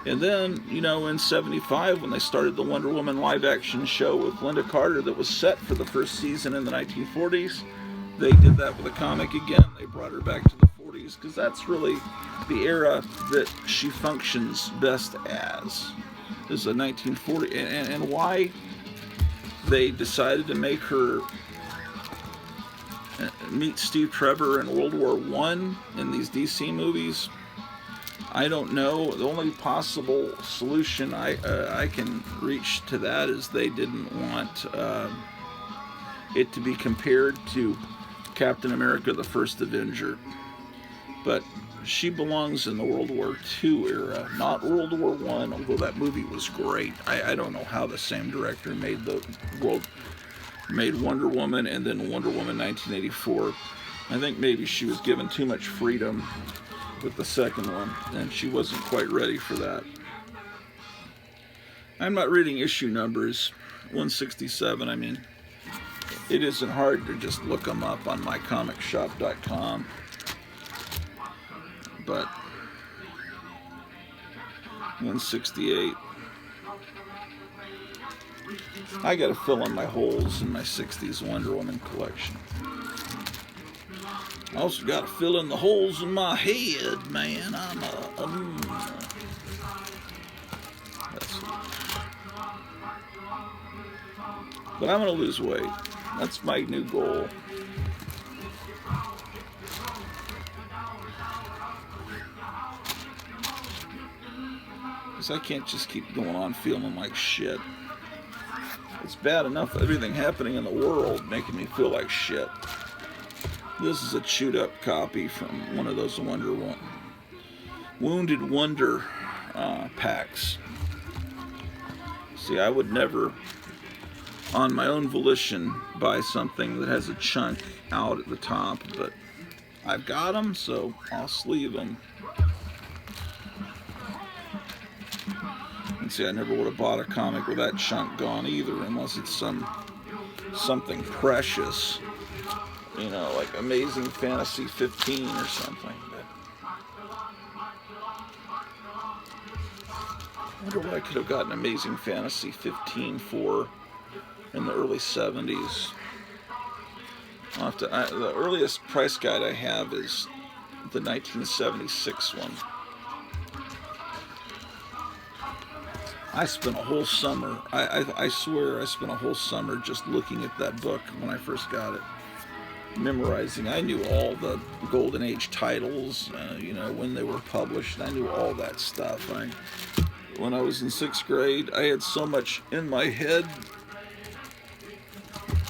And then, you know, in 75, when they started the Wonder Woman live-action show with Linda Carter that was set for the first season in the 1940s, they did that with a comic again. They brought her back to the 40s, because that's really the era that she functions best as, is the 1940s. And why they decided to make her meet Steve Trevor in World War I in these DC movies, I don't know. The only possible solution I can reach to that is they didn't want it to be compared to Captain America, the First Avenger. But she belongs in the World War II era, not World War I, although that movie was great. I don't know how the same director made Wonder Woman and then Wonder Woman 1984. I think maybe she was given too much freedom with the second one, and she wasn't quite ready for that. I'm not reading issue numbers, 167. I mean, it isn't hard to just look them up on mycomicshop.com. But 168. I gotta fill in my holes in my 60s Wonder Woman collection. I also gotta fill in the holes in my head, man. But I'm gonna lose weight. That's my new goal. Because I can't just keep going on feeling like shit. It's bad enough everything happening in the world making me feel like shit. This is a chewed up copy from one of those Wounded Wonder packs. See, I would never, on my own volition, buy something that has a chunk out at the top, but I've got them, so I'll sleeve them. And see, I never would have bought a comic with that chunk gone either, unless it's something precious, you know, like Amazing Fantasy 15 or something. But I wonder what I could have gotten Amazing Fantasy 15 for in the early 70s. The earliest price guide I have is the 1976 one. I spent a whole summer, I swear I spent a whole summer just looking at that book when I first got it. Memorizing. I knew all the Golden Age titles, you know, when they were published. I knew all that stuff. When I was in 6th grade, I had so much in my head.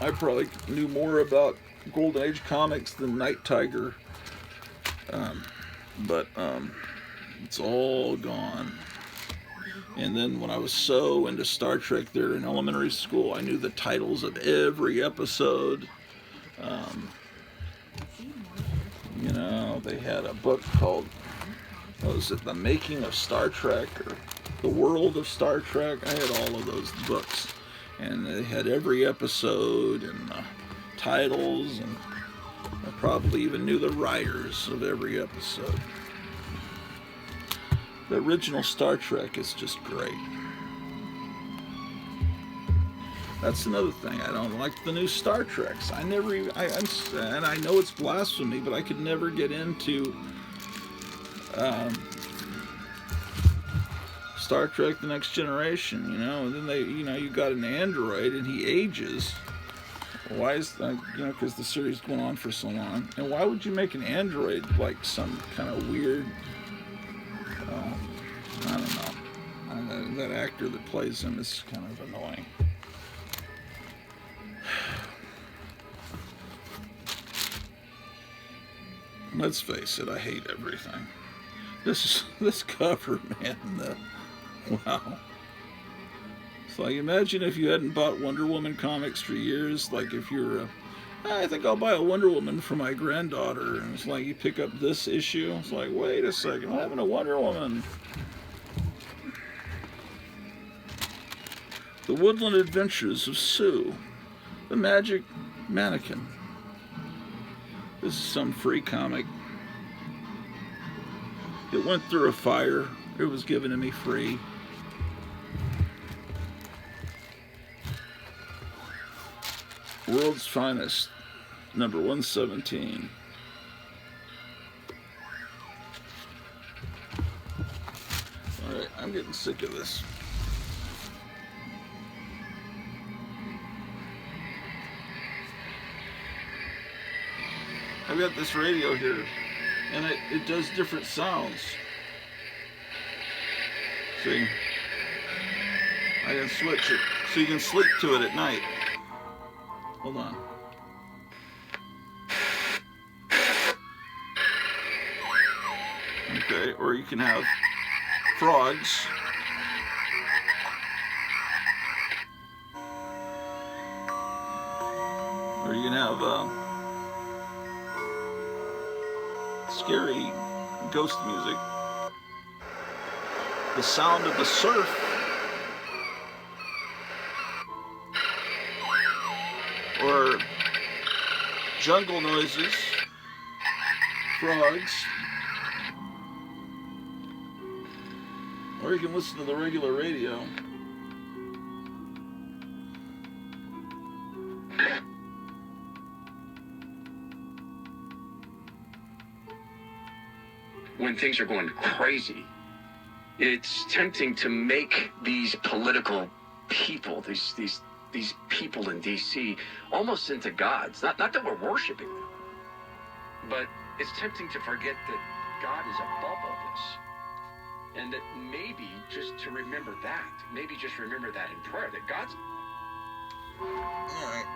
I probably knew more about Golden Age comics than Night Tiger. but it's all gone. And then when I was so into Star Trek there in elementary school, I knew the titles of every episode. Um, you know, they had a book called, what was it, The Making of Star Trek, or The World of Star Trek. I had all of those books. And they had every episode and titles, and I probably even knew the writers of every episode. The original Star Trek is just great. That's another thing. I don't like the new Star Treks. I never even, and I know it's blasphemy, but I could never get into Star Trek: The Next Generation, you know. And then they, you know, you got an android and he ages. Why is that? You know, because the series is going on for so long. And why would you make an android like some kind of weird? I don't know. That actor that plays him is kind of annoying. Let's face it, I hate everything. This cover, man. Wow. It's like, imagine if you hadn't bought Wonder Woman comics for years. Like if you're, I think I'll buy a Wonder Woman for my granddaughter, and it's like you pick up this issue. It's like, wait a second, I'm having a Wonder Woman. The Woodland Adventures of Sue, the Magic Mannequin. This is some free comic. It went through a fire. It was given to me free. World's Finest, number 117. Alright, I'm getting sick of this. I've got this radio here, and it does different sounds. See? I can switch it so you can sleep to it at night. Hold on. Okay, or you can have frogs. Or you can have scary ghost music. The sound of the surf. Or jungle noises. Frogs. Or you can listen to the regular radio. When things are going crazy, it's tempting to make these political people, these people in D.C. almost into gods. Not that we're worshiping them, but it's tempting to forget that God is above all this. And that maybe just to remember that, maybe just remember that in prayer, that God's... All right.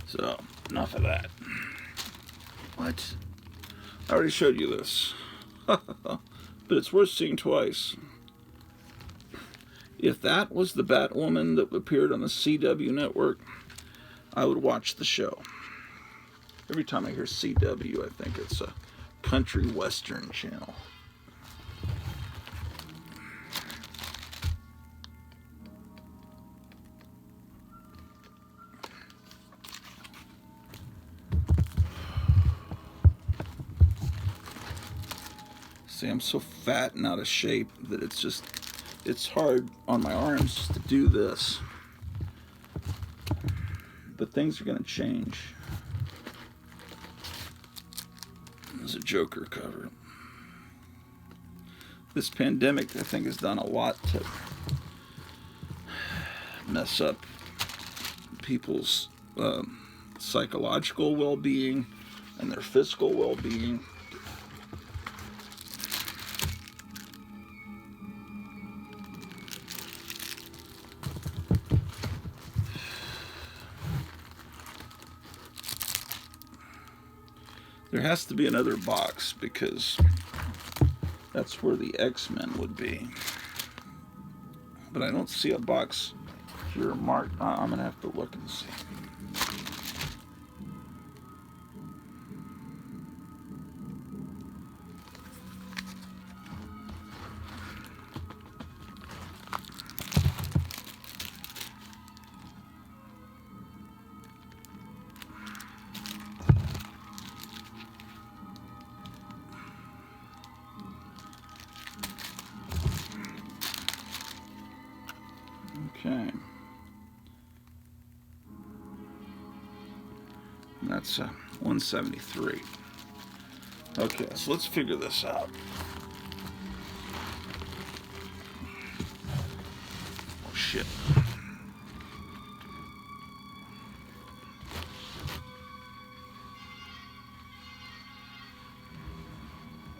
So, enough of that. What? I already showed you this. But it's worth seeing twice. If that was the Batwoman that appeared on the CW network, I would watch the show. Every time I hear CW, I think it's a country western channel. See, I'm so fat and out of shape that it's hard on my arms just to do this. But things are going to change. There's a Joker cover. This pandemic, I think, has done a lot to mess up people's psychological well-being and their physical well-being. There has to be another box because that's where the X-Men would be. But I don't see a box here marked. I'm going to have to look and see. Okay. And that's 173. Okay, so let's figure this out. Oh, shit.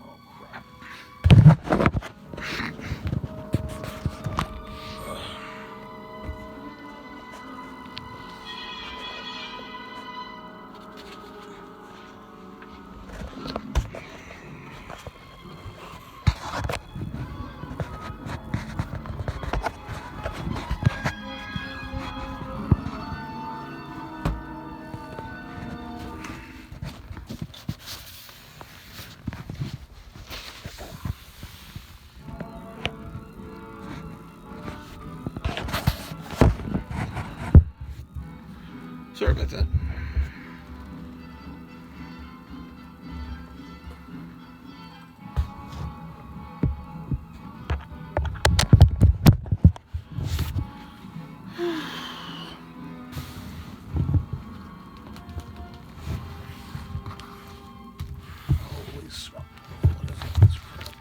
Oh, crap. Sorry about that. Holy smoke. What is this crap?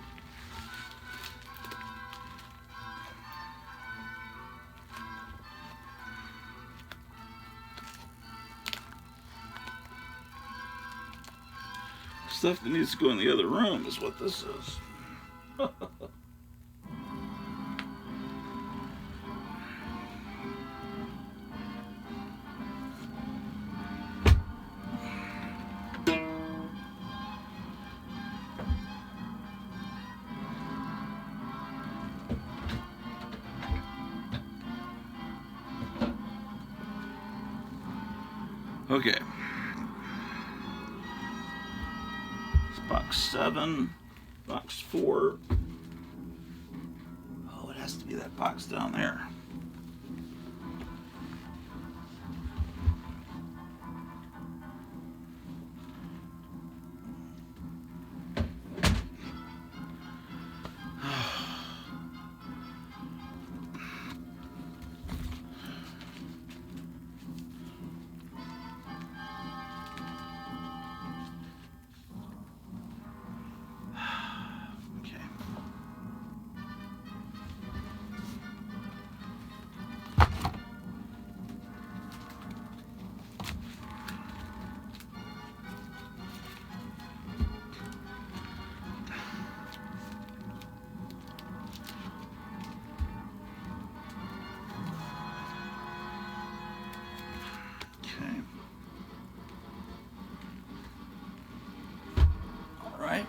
Stuff that needs to go in the other room is what this is. Okay. It's box 7, box 4. Oh, it has to be that box down there. Okay. All right.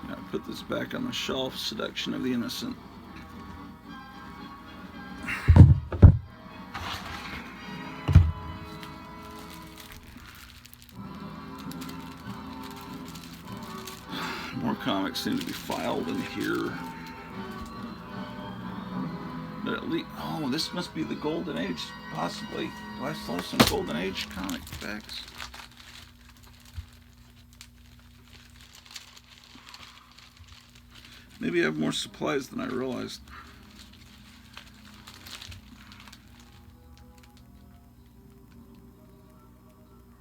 Now put this back on the shelf. Seduction of the Innocent. More comics seem to be filed in here. But at least, oh, this must be the Golden Age, possibly. Do I still have some Golden Age comic backs? Maybe I have more supplies than I realized.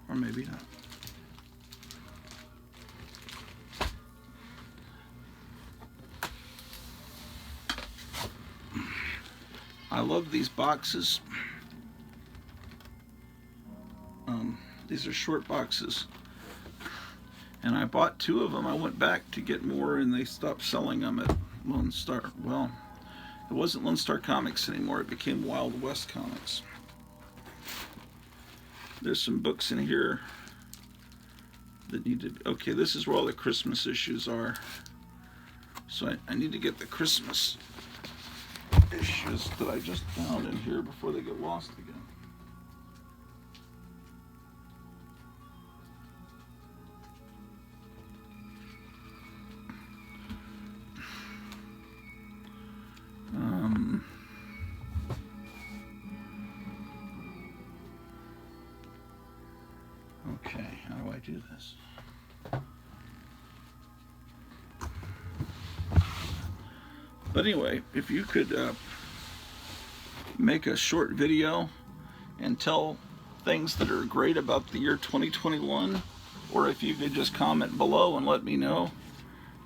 Or maybe not. I love these boxes. These are short boxes. And I bought 2 of them. I went back to get more and they stopped selling them at Lone Star. Well, it wasn't Lone Star Comics anymore. It became Wild West Comics. There's some books in here that need to... Okay, this is where all the Christmas issues are. So I need to get the Christmas issues that I just found in here before they get lost again. Okay, how do I do this? But anyway, if you could make a short video and tell things that are great about the year 2021, or if you could just comment below and let me know,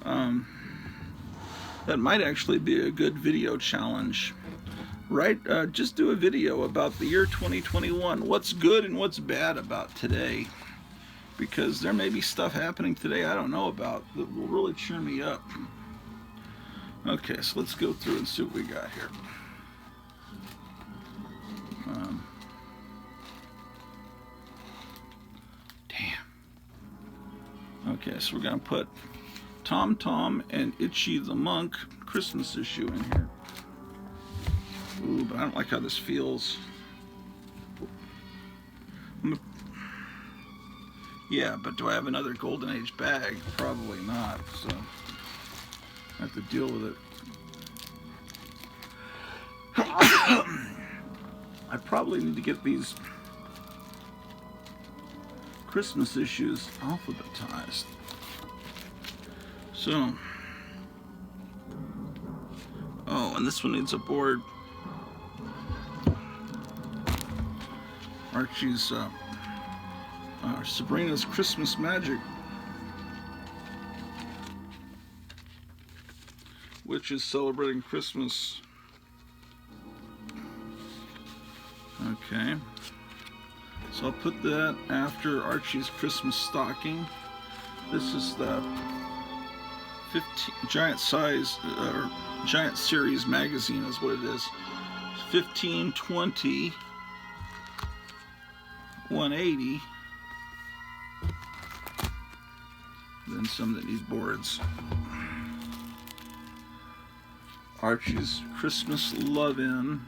that might actually be a good video challenge. Right? Just do a video about the year 2021. What's good and what's bad about today? Because there may be stuff happening today I don't know about that will really cheer me up. Okay, so let's go through and see what we got here. Damn. Okay, so we're going to put Tom Tom and Itchy the Monk Christmas issue in here. Ooh, but I don't like how this feels. Yeah, but do I have another Golden Age bag? Probably not, so I have to deal with it. I probably need to get these Christmas issues alphabetized. So, oh, and this one needs a board. Archie's Sabrina's Christmas Magic, which is celebrating Christmas. Okay, so I'll put that after Archie's Christmas Stocking. This is the 15 Giant Size or Giant Series magazine is what it is. 15, 20, 180. Then some that need boards. Archie's Christmas Love-In.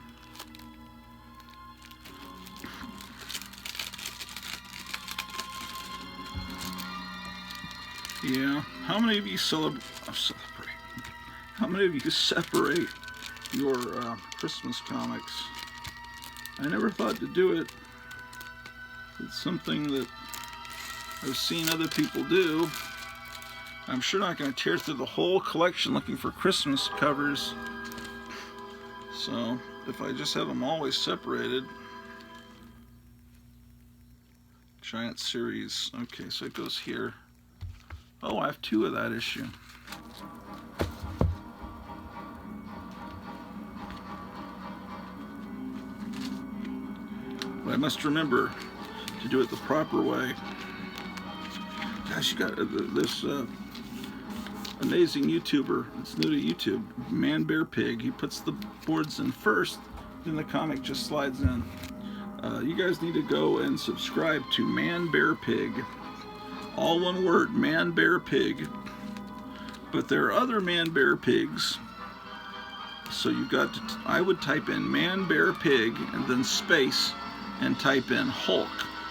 Yeah, how many of you celebrate? How many of you separate your Christmas comics? I never thought to do it. It's something that I've seen other people do. I'm sure not going to tear through the whole collection looking for Christmas covers. So, if I just have them always separated. Giant Series. Okay, so it goes here. Oh, I have 2 of that issue. But I must remember to do it the proper way. Gosh, you got this amazing YouTuber that's new to YouTube, Man Bear Pig. He puts the boards in first, then the comic just slides in. You guys need to go and subscribe to Man Bear Pig. All one word, Man Bear Pig. But there are other Man Bear Pigs. So you've got to, I would type in Man Bear Pig and then space and type in Hulk,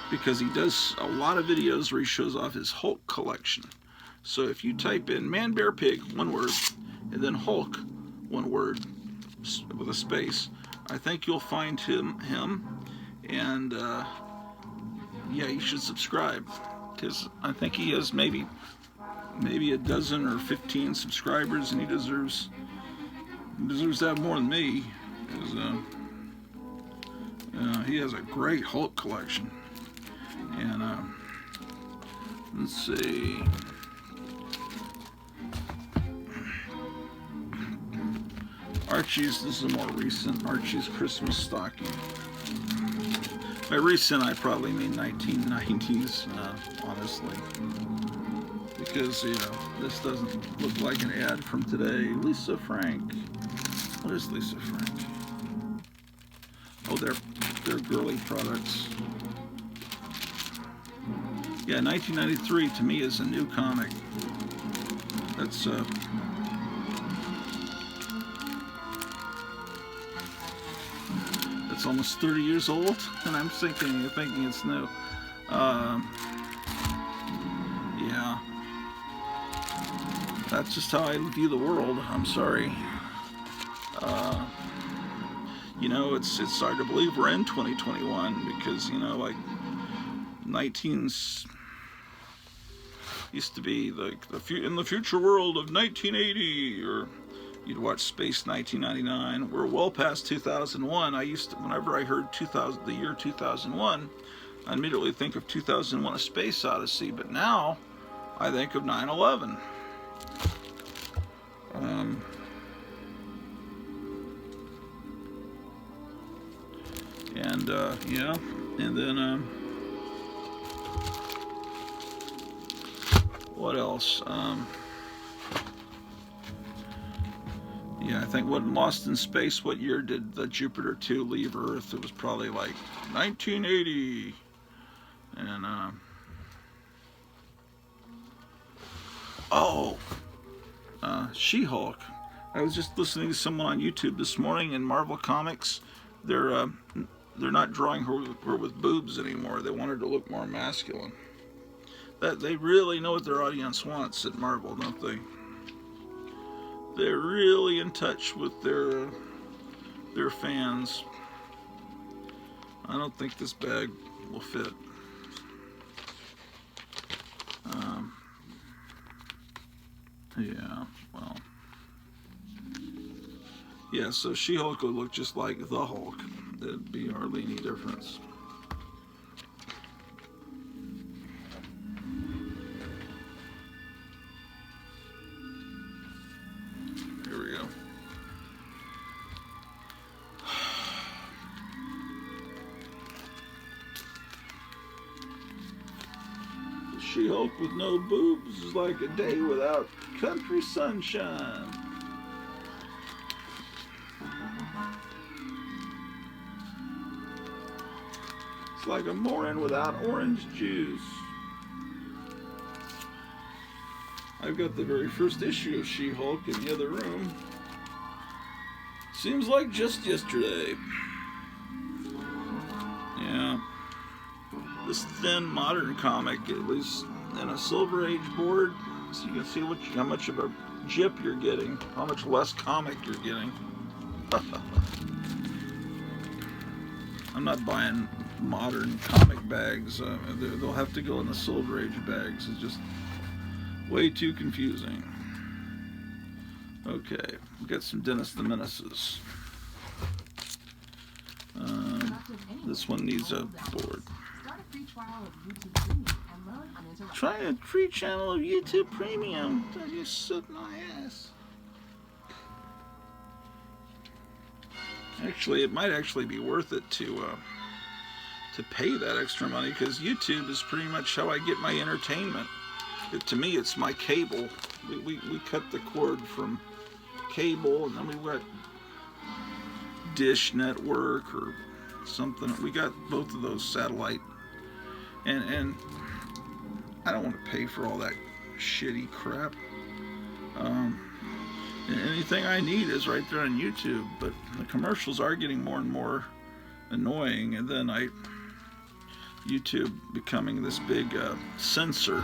because he does a lot of videos where he shows off his Hulk collection. So if you type in Man Bear Pig, one word, and then Hulk, one word, with a space, I think you'll find him and yeah, you should subscribe, because I think he has maybe a dozen or 15 subscribers, and he deserves to have more than me, because he has a great Hulk collection. And let's see. Archie's, this is a more recent Archie's Christmas Stocking. By recent, I probably mean 1990s, honestly. Because, you know, this doesn't look like an ad from today. Lisa Frank. What is Lisa Frank? Oh, they're girly products. Yeah, 1993 to me is a new comic. That's it's almost 30 years old, and I'm thinking it's new. Yeah, that's just how I view the world. I'm sorry. You know, it's hard to believe we're in 2021 because, you know, like 19s used to be like in the future world of 1980, or you'd watch Space 1999. We're well past 2001. Whenever I heard the year 2001, I immediately think of 2001: A Space Odyssey. But now I think of 9/11. Yeah, and then what else? Yeah, I think what Lost in Space, what year did the Jupiter 2 leave Earth? It was probably like 1980. And She-Hulk. I was just listening to someone on YouTube this morning in Marvel Comics. They're not drawing her with boobs anymore. They want her to look more masculine. That they really know what their audience wants at Marvel, don't they? They're really in touch with their fans. I don't think this bag will fit. Yeah, well. Yeah, so She-Hulk would look just like the Hulk. That'd be hardly any difference. Here we go. She-Hulk with no boobs is like a day without country sunshine. It's like a morning without orange juice. I've got the very first issue of She-Hulk in the other room. Seems like just yesterday. Yeah. This thin modern comic, at least in a Silver Age board, so you can see how much of a jip you're getting, how much less comic you're getting. I'm not buying modern comic bags. They'll have to go in the Silver Age bags. It's just way too confusing. Okay, we got some Dennis the Menaces. This one needs a board. Try a free channel of YouTube Premium. That just suck my ass. Actually, it might actually be worth it to pay that extra money, because YouTube is pretty much how I get my entertainment. To me, it's my cable. We cut the cord from cable, and then we got Dish Network or something. We got both of those satellite, and I don't want to pay for all that shitty crap. Anything I need is right there on YouTube, but the commercials are getting more and more annoying, and then YouTube becoming this big censor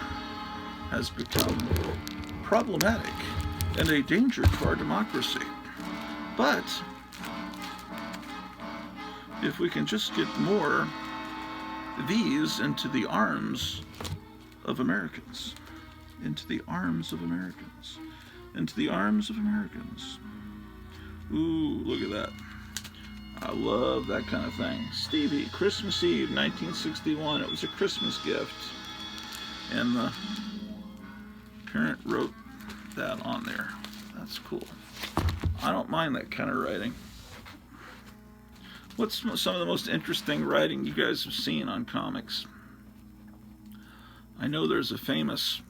has become problematic and a danger to our democracy. But if we can just get more these into the arms of Americans, into the arms of Americans, into the arms of Americans. Ooh, look at that. I love that kind of thing. Stevie, Christmas Eve, 1961. It was a Christmas gift. And the parent wrote that on there. That's cool. I don't mind that kind of writing. What's some of the most interesting writing you guys have seen on comics? I know there's a famous,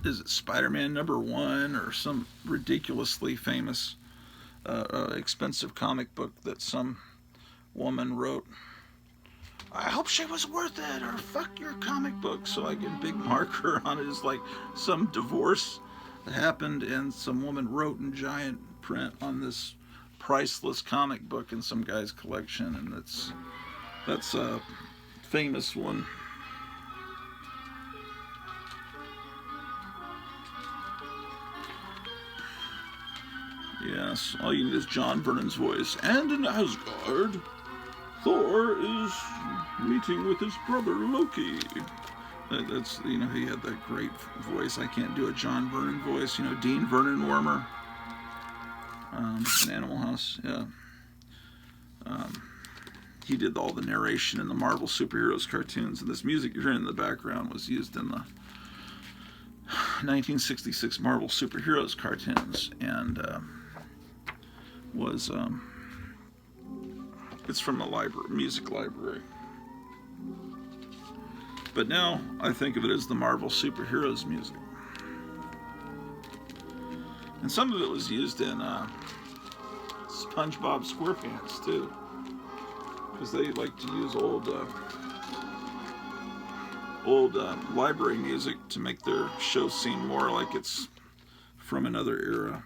is it Spider-Man #1 or some ridiculously famous expensive comic book that some woman wrote. I hope she was worth it, or fuck your comic book. So I get big marker on it. It's like some divorce that happened, and some woman wrote in giant print on this priceless comic book in some guy's collection, and that's a famous one. Yes, all you need is John Vernon's voice. And in Asgard, Thor is meeting with his brother Loki. That's, he had that great voice. I can't do a John Vernon voice. Dean Vernon Warmer in Animal House. Yeah. He did all the narration in the Marvel superheroes cartoons, and this music you're hearing in the background was used in the 1966 Marvel superheroes cartoons, and it's from the music library. But now I think of it as the Marvel superheroes music. And some of it was used in SpongeBob SquarePants too, because they like to use old library music to make their show seem more like it's from another era.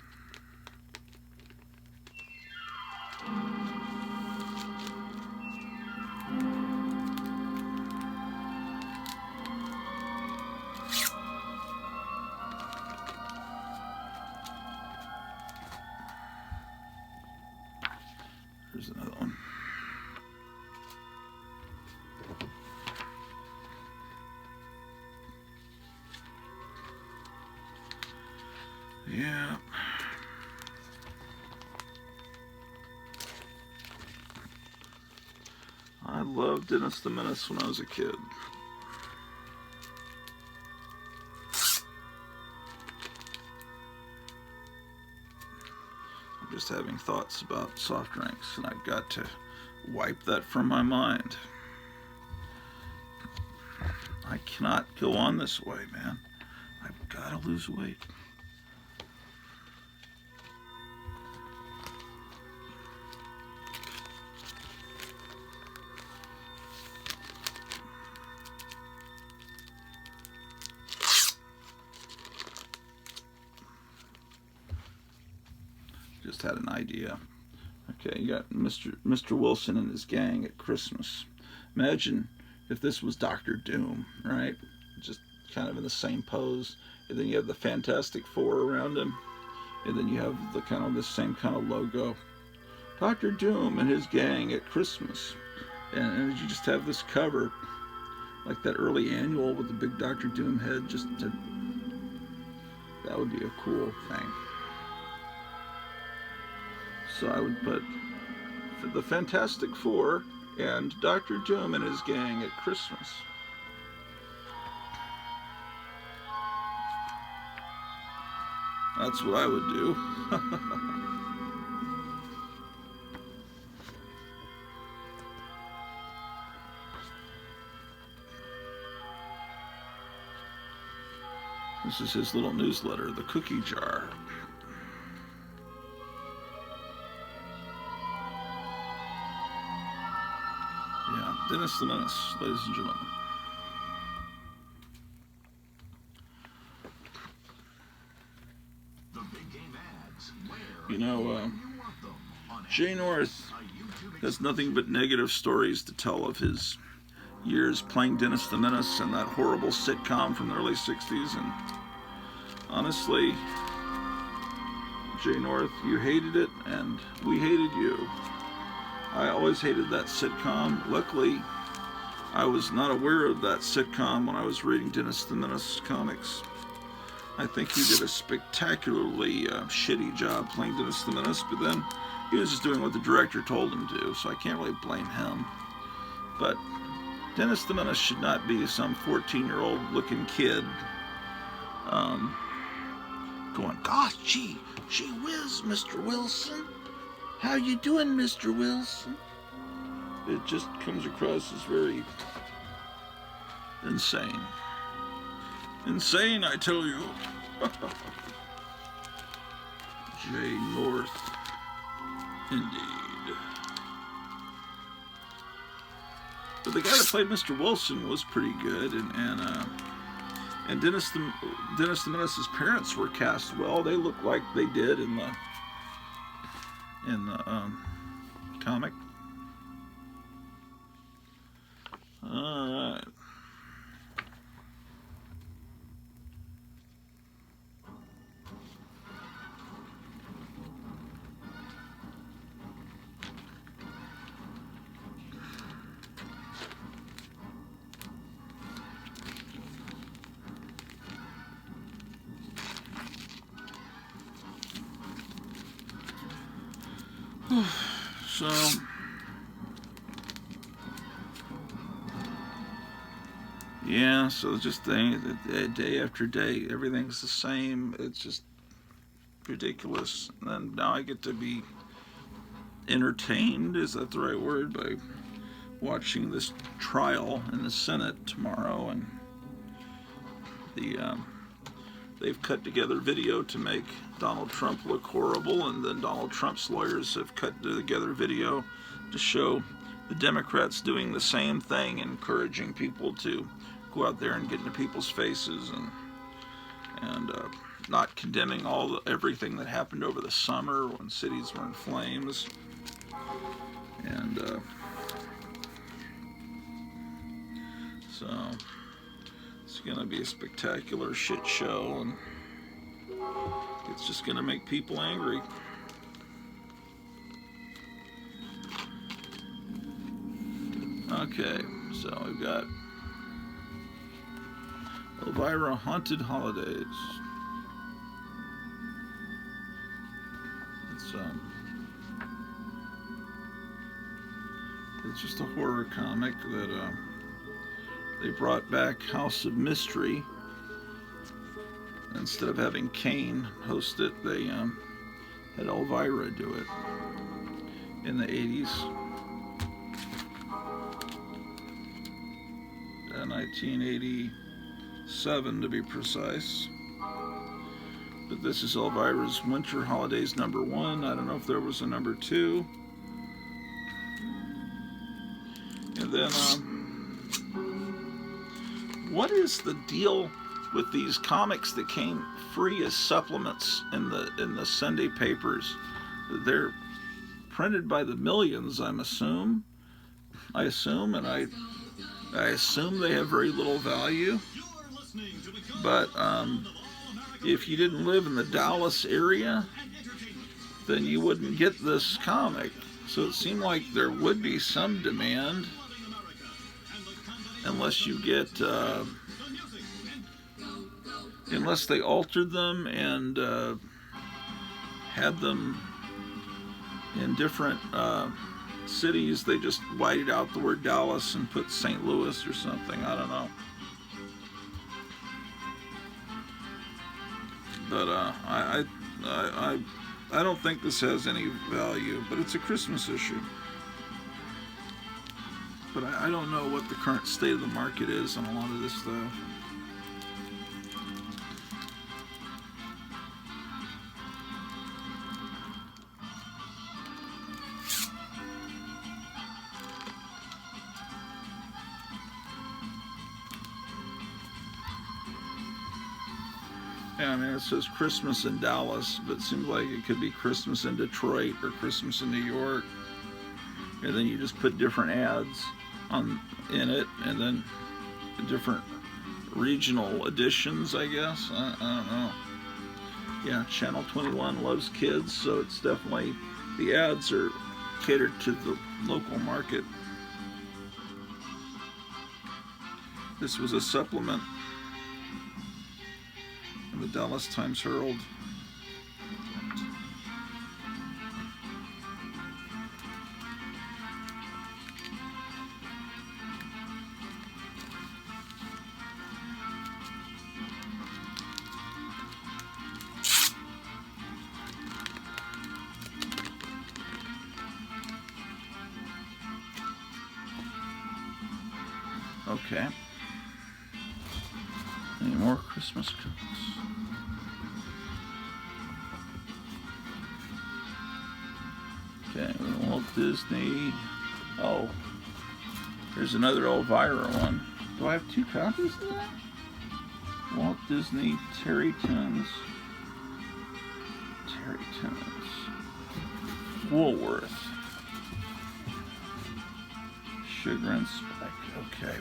Here's another one. Yeah. I loved Dennis the Menace when I was a kid. I'm just having thoughts about soft drinks, and I've got to wipe that from my mind. I cannot go on this way, man. I've got to lose weight. Just had an idea. Okay, you got Mr. Wilson and his gang at Christmas. Imagine if this was Doctor Doom, right? Just kind of in the same pose. And then you have the Fantastic Four around him. And then you have the same kind of logo. Doctor Doom and his gang at Christmas. And you just have this cover, like that early annual with the big Doctor Doom head. That would be a cool thing. So I would put the Fantastic Four and Doctor Doom and his gang at Christmas. That's what I would do. This is his little newsletter, The Cookie Jar. Yeah, Dennis the Menace, ladies and gentlemen. Jay North has nothing but negative stories to tell of his years playing Dennis the Menace and that horrible sitcom from the early 60s. And honestly, Jay North, you hated it and we hated you. I always hated that sitcom. Luckily, I was not aware of that sitcom when I was reading Dennis the Menace comics. I think he did a spectacularly shitty job playing Dennis the Menace, but then he was just doing what the director told him to do, so I can't really blame him. But Dennis the Menace should not be some 14-year-old looking kid going, gosh, gee whiz, Mr. Wilson. How you doing, Mr. Wilson? It just comes across as very insane. Insane, I tell you. Jay North, indeed. But the guy that played Mr. Wilson was pretty good, and Dennis the Menace's parents were cast well. They looked like they did in the comic. All right. So, yeah, so just day after day, everything's the same. It's just ridiculous. And now I get to be entertained, is that the right word, by watching this trial in the Senate tomorrow, and they've cut together video to make Donald Trump look horrible, and then Donald Trump's lawyers have cut together video to show the Democrats doing the same thing, encouraging people to go out there and get into people's faces, and not condemning everything that happened over the summer when cities were in flames. And so it's going to be a spectacular shit show, and it's just going to make people angry. Okay, so we've got Elvira Haunted Holidays. It's just a horror comic that they brought back House of Mystery. Instead of having Kane host it, they had Elvira do it in the 80s. 1987 to be precise. But this is Elvira's Winter Holidays #1. I don't know if there was a #2. And then, what is the deal with these comics that came free as supplements in the Sunday papers? They're printed by the millions, I assume, and I assume they have very little value. But if you didn't live in the Dallas area, then you wouldn't get this comic. So it seemed like there would be some demand, unless you get, unless they altered them and had them in different cities. They just whited out the word Dallas and put St. Louis or something. I don't know. But I don't think this has any value, but it's a Christmas issue. But I don't know what the current state of the market is on a lot of this stuff. Yeah, I mean, it says Christmas in Dallas, but it seems like it could be Christmas in Detroit or Christmas in New York. And then you just put different ads in it, and then different regional editions, I guess. I don't know. Yeah, Channel 21 loves kids, so it's definitely, the ads are catered to the local market. This was a supplement in the Dallas Times-Herald. Okay. Any more Christmas comics? Okay, Walt Disney. Oh, There's another Elvira one. Do I have 2 copies of that? Walt Disney Terry Toons. Terry Toons. Woolworth. Sugar and Spike. Okay.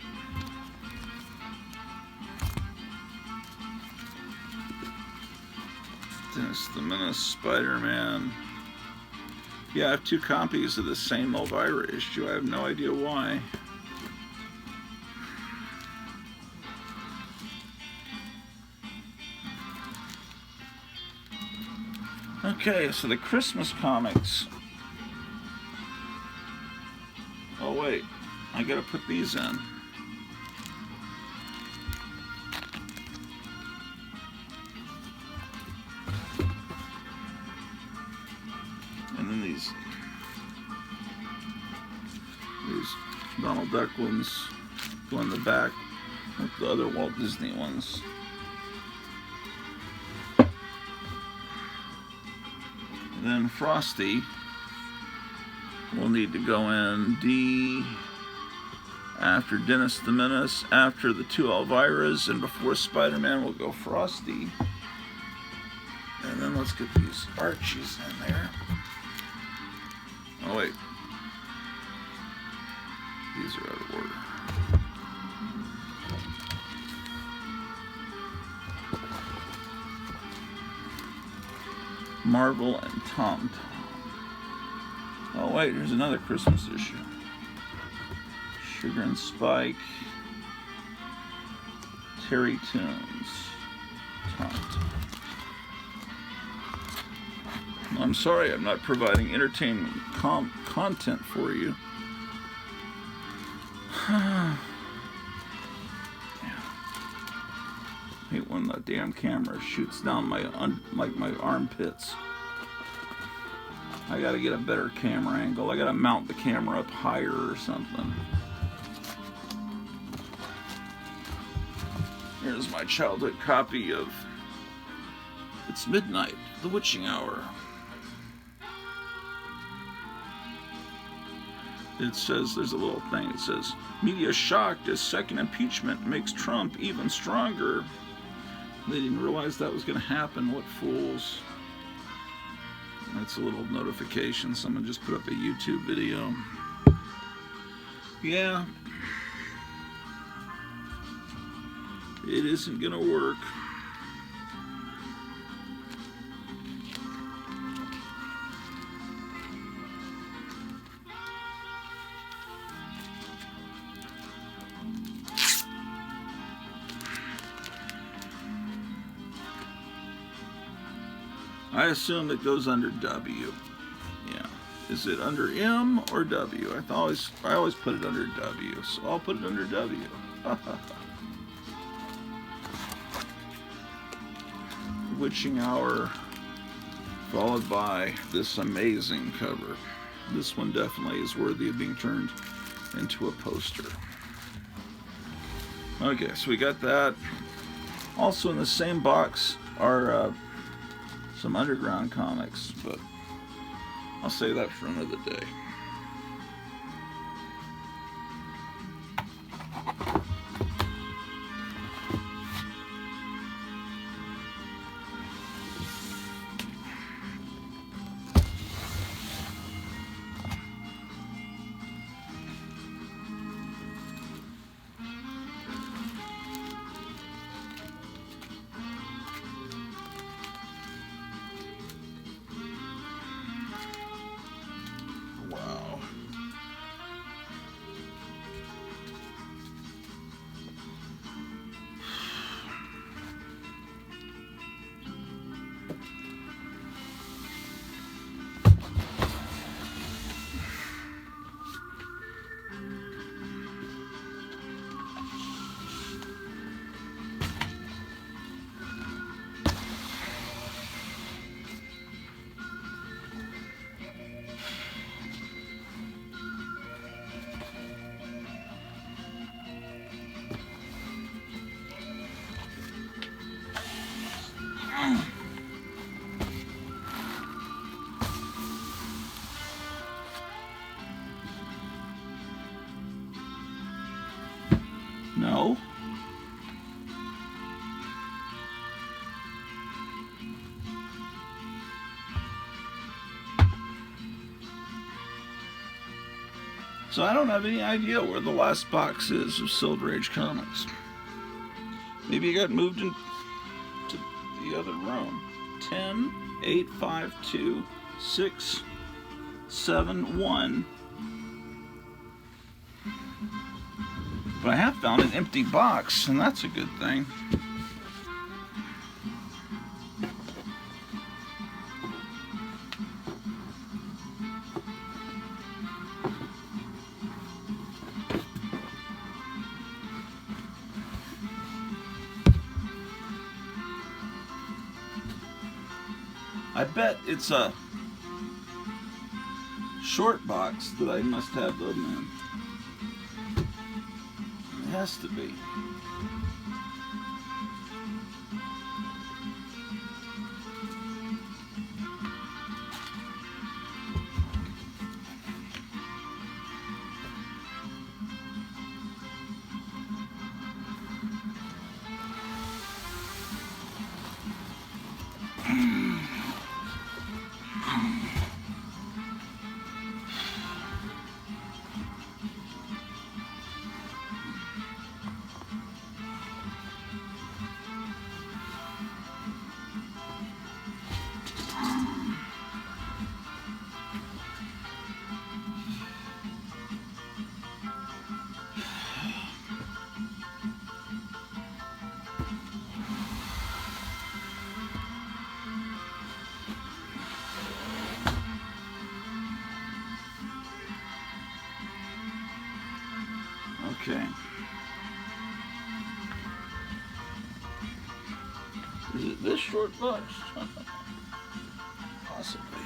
Dennis the Menace, Spider-Man. Yeah, I have 2 copies of the same Elvira issue. I have no idea why. Okay, so the Christmas comics. Oh wait, I gotta put these in. And then these Donald Duck ones go in the back with the other Walt Disney ones. And then Frosty will need to go in D after Dennis the Menace, after the 2 Elviras, and before Spider-Man will go Frosty. And then let's get these Archies in there. Oh wait. These are out of order. Marvel and Tom Tom. Oh wait, here's another Christmas issue. Sugar and Spike. Terry Toons. Tom Tom. I'm sorry I'm not providing entertainment content for you. I hate when the damn camera shoots down my armpits. I gotta get a better camera angle. I gotta mount the camera up higher or something. Here's my childhood copy of It's Midnight, The Witching Hour. It says, there's a little thing, it says, media shocked as second impeachment makes Trump even stronger. They didn't realize that was going to happen. What fools. That's a little notification. Someone just put up a YouTube video. Yeah. It isn't going to work. I assume it goes under W. Yeah. Is it under M or W? I always put it under W, so I'll put it under W. Witching Hour, followed by this amazing cover. This one definitely is worthy of being turned into a poster. Okay, so we got that. Also in the same box are some underground comics, but I'll save that for another day. No. So I don't have any idea where the last box is of Silver Age comics. Maybe it got moved into the other room. 10, 8, 5, 2, 6, 7, 1. But I have found an empty box, and that's a good thing. I bet it's a short box that I must have them in. It has to be. Okay. Is it this short box? Possibly.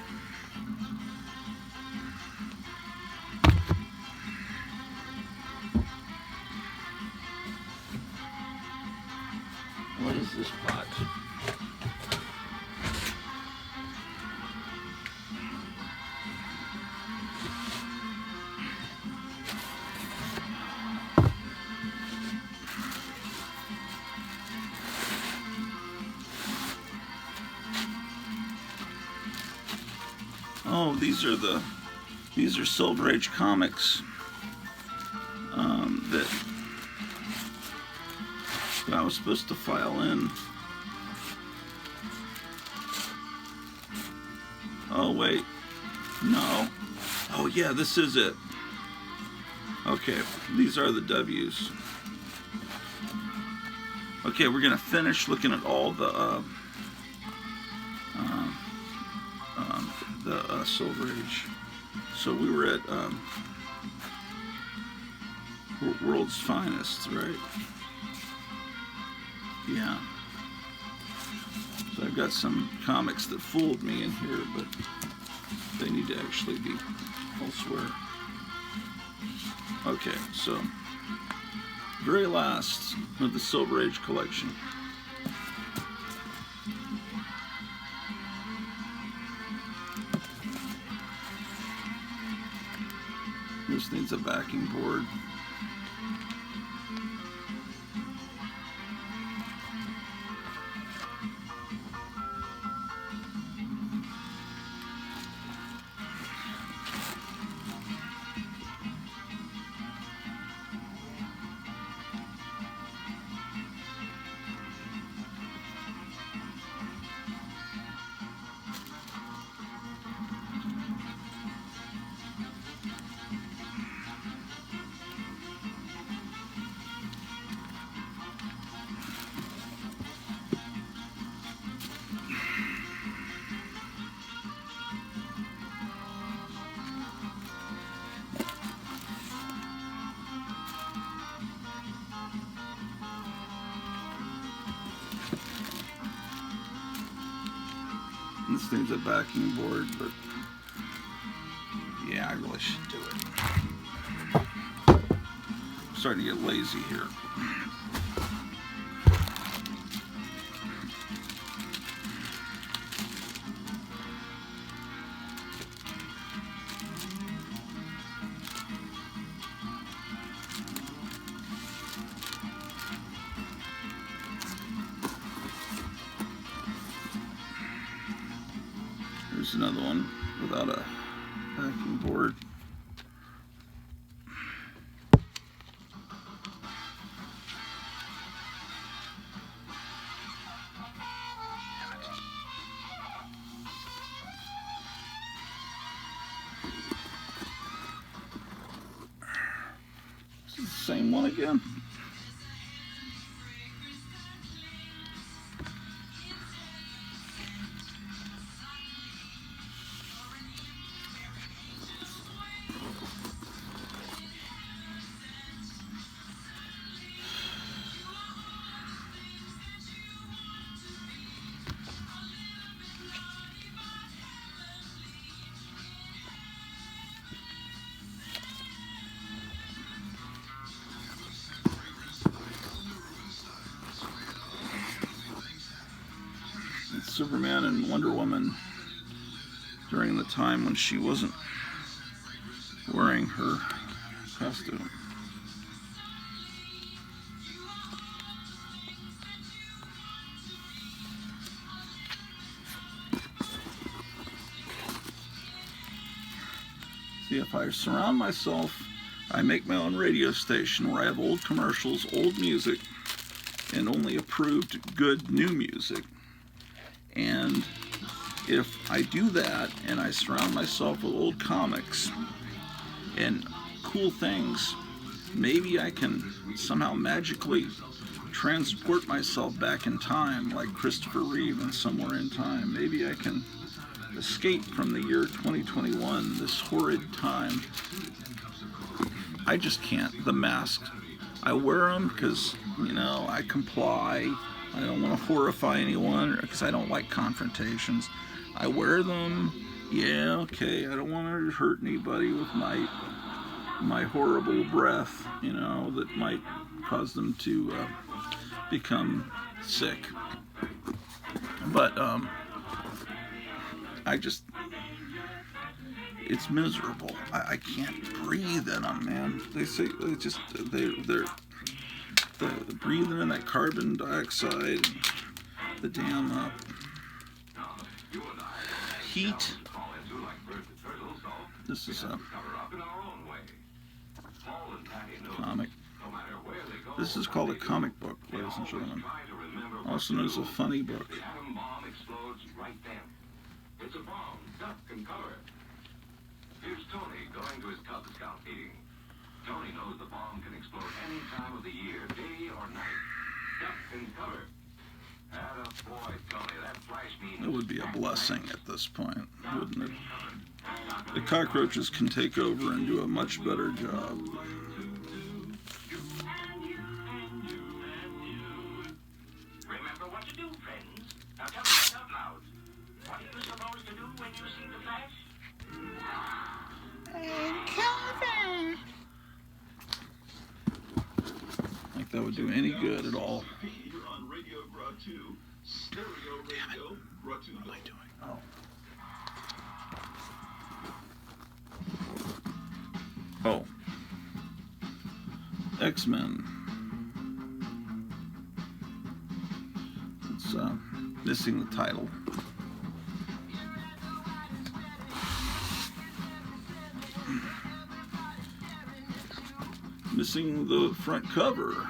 What is this box? Oh, these are Silver Age comics that I was supposed to file in. Oh wait, no. Oh yeah, this is it. Okay, these are the W's. Okay, we're gonna finish looking at all the Silver Age. So we were at World's Finest, right? Yeah. So I've got some comics that fooled me in here, but they need to actually be elsewhere. Okay, so very last of the Silver Age collection. This needs a backing board. This needs a backing board, but yeah, I really should do it. I'm starting to get lazy here. Here's another one without a backing board. This is the same one again. Superman and Wonder Woman during the time when she wasn't wearing her costume. See, if I surround myself, I make my own radio station where I have old commercials, old music, and only approved good new music. And if I do that and I surround myself with old comics and cool things, maybe I can somehow magically transport myself back in time like Christopher Reeve in Somewhere in Time. Maybe I can escape from the year 2021, this horrid time. I just can't. The masks, I wear them because, I comply. I don't want to horrify anyone because I don't like confrontations. I wear them, yeah, okay. I don't want to hurt anybody with my horrible breath, that might cause them to become sick. But it's miserable. I can't breathe in them, man. They say they're breathing in that carbon dioxide, the damn heat. This is a comic. This is called a comic book, ladies and gentlemen. Also known as a funny book. It's a bomb, duck and cover. Here's Tony going to his Cub Scout meeting. Tony knows the bomb can explode any time of the year, day or night. Duck and cover. Attaboy, Tony, that flash means... It would be a blessing at this point, wouldn't it? The cockroaches can take over and do a much better job. Remember what to do, friends. Now tell me that out loud. What are you supposed to do when you see the flash? Like that would do any good at all. Damn it. What am I doing? Oh. X-Men. It's missing the title. Missing the front cover.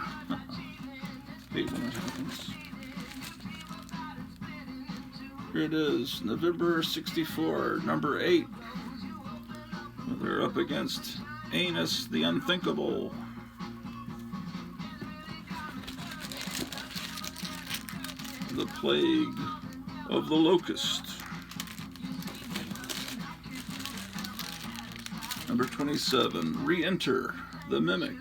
Hate when that happens. Here it is, November '64, number 8. They're up against Anus the Unthinkable. The Plague of the Locust. Number 27, Re-Enter the Mimic.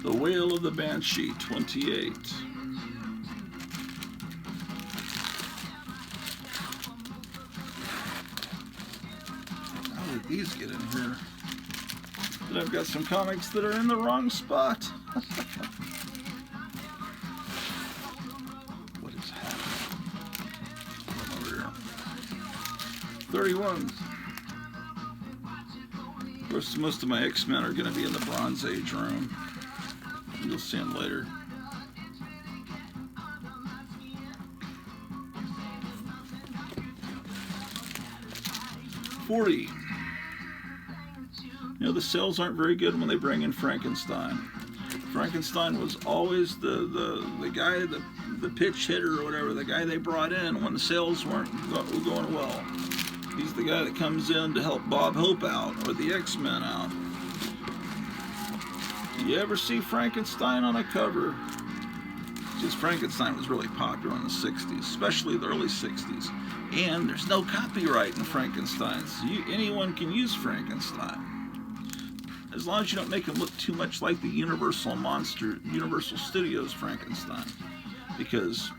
The Wail of the Banshee, 28. How did these get in here? But I've got some comics that are in the wrong spot. What is happening? Over here. 31. Of course, most of my X-Men are going to be in the Bronze Age room. You'll see them later. 40. You know, the sales aren't very good when they bring in Frankenstein. Frankenstein was always the guy, the pitch hitter or whatever, the guy they brought in when the sales weren't going well. He's the guy that comes in to help Bob Hope out or the X-Men out. Do you ever see Frankenstein on a cover? Just Frankenstein was really popular in the 60s, especially the early 60s. And there's no copyright in Frankenstein, so anyone can use Frankenstein. As long as you don't make him look too much like the Universal Studios Frankenstein. Because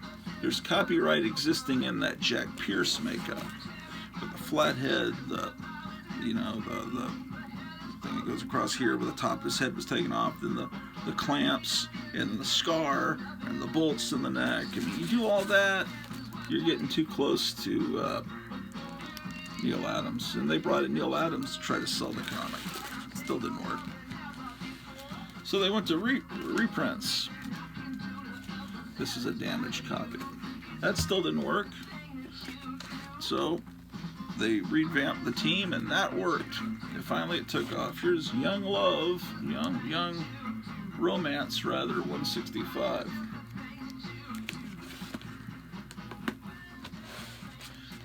there's copyright existing in that Jack Pierce makeup. With the flat head, the thing that goes across here where the top of his head was taken off, then the clamps, and the scar, and the bolts in the neck. I mean, you do all that, you're getting too close to Neil Adams. And they brought in Neil Adams to try to sell the comic. Still didn't work. So they went to reprints. This is a damaged copy. That still didn't work. So they revamped the team, and that worked. And finally it took off. Here's Young Love, Young Romance, rather, 165.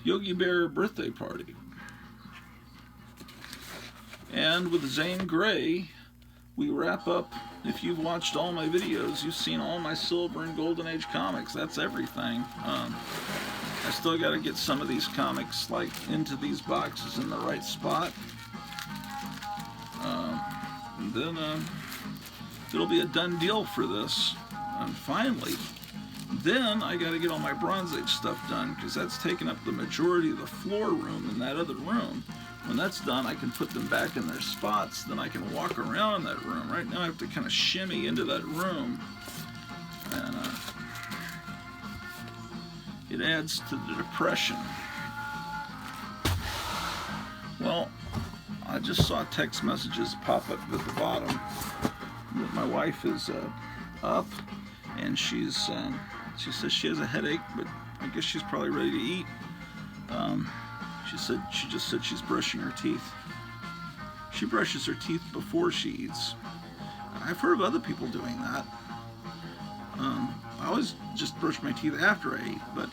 Yogi Bear birthday party. And with Zane Grey, we wrap up. If you've watched all my videos, you've seen all my Silver and Golden Age comics. That's everything. I still got to get some of these comics like into these boxes in the right spot. And then it'll be a done deal for this. And finally, then I got to get all my Bronze Age stuff done, because that's taking up the majority of the floor room in that other room. When that's done, I can put them back in their spots. Then I can walk around that room. Right now I have to kind of shimmy into that room. And it adds to the depression. Well, I just saw text messages pop up at the bottom that my wife is up, and she says she has a headache, but I guess she's probably ready to eat. She just said she's brushing her teeth. She brushes her teeth before she eats. I've heard of other people doing that. I always just brush my teeth after I eat, but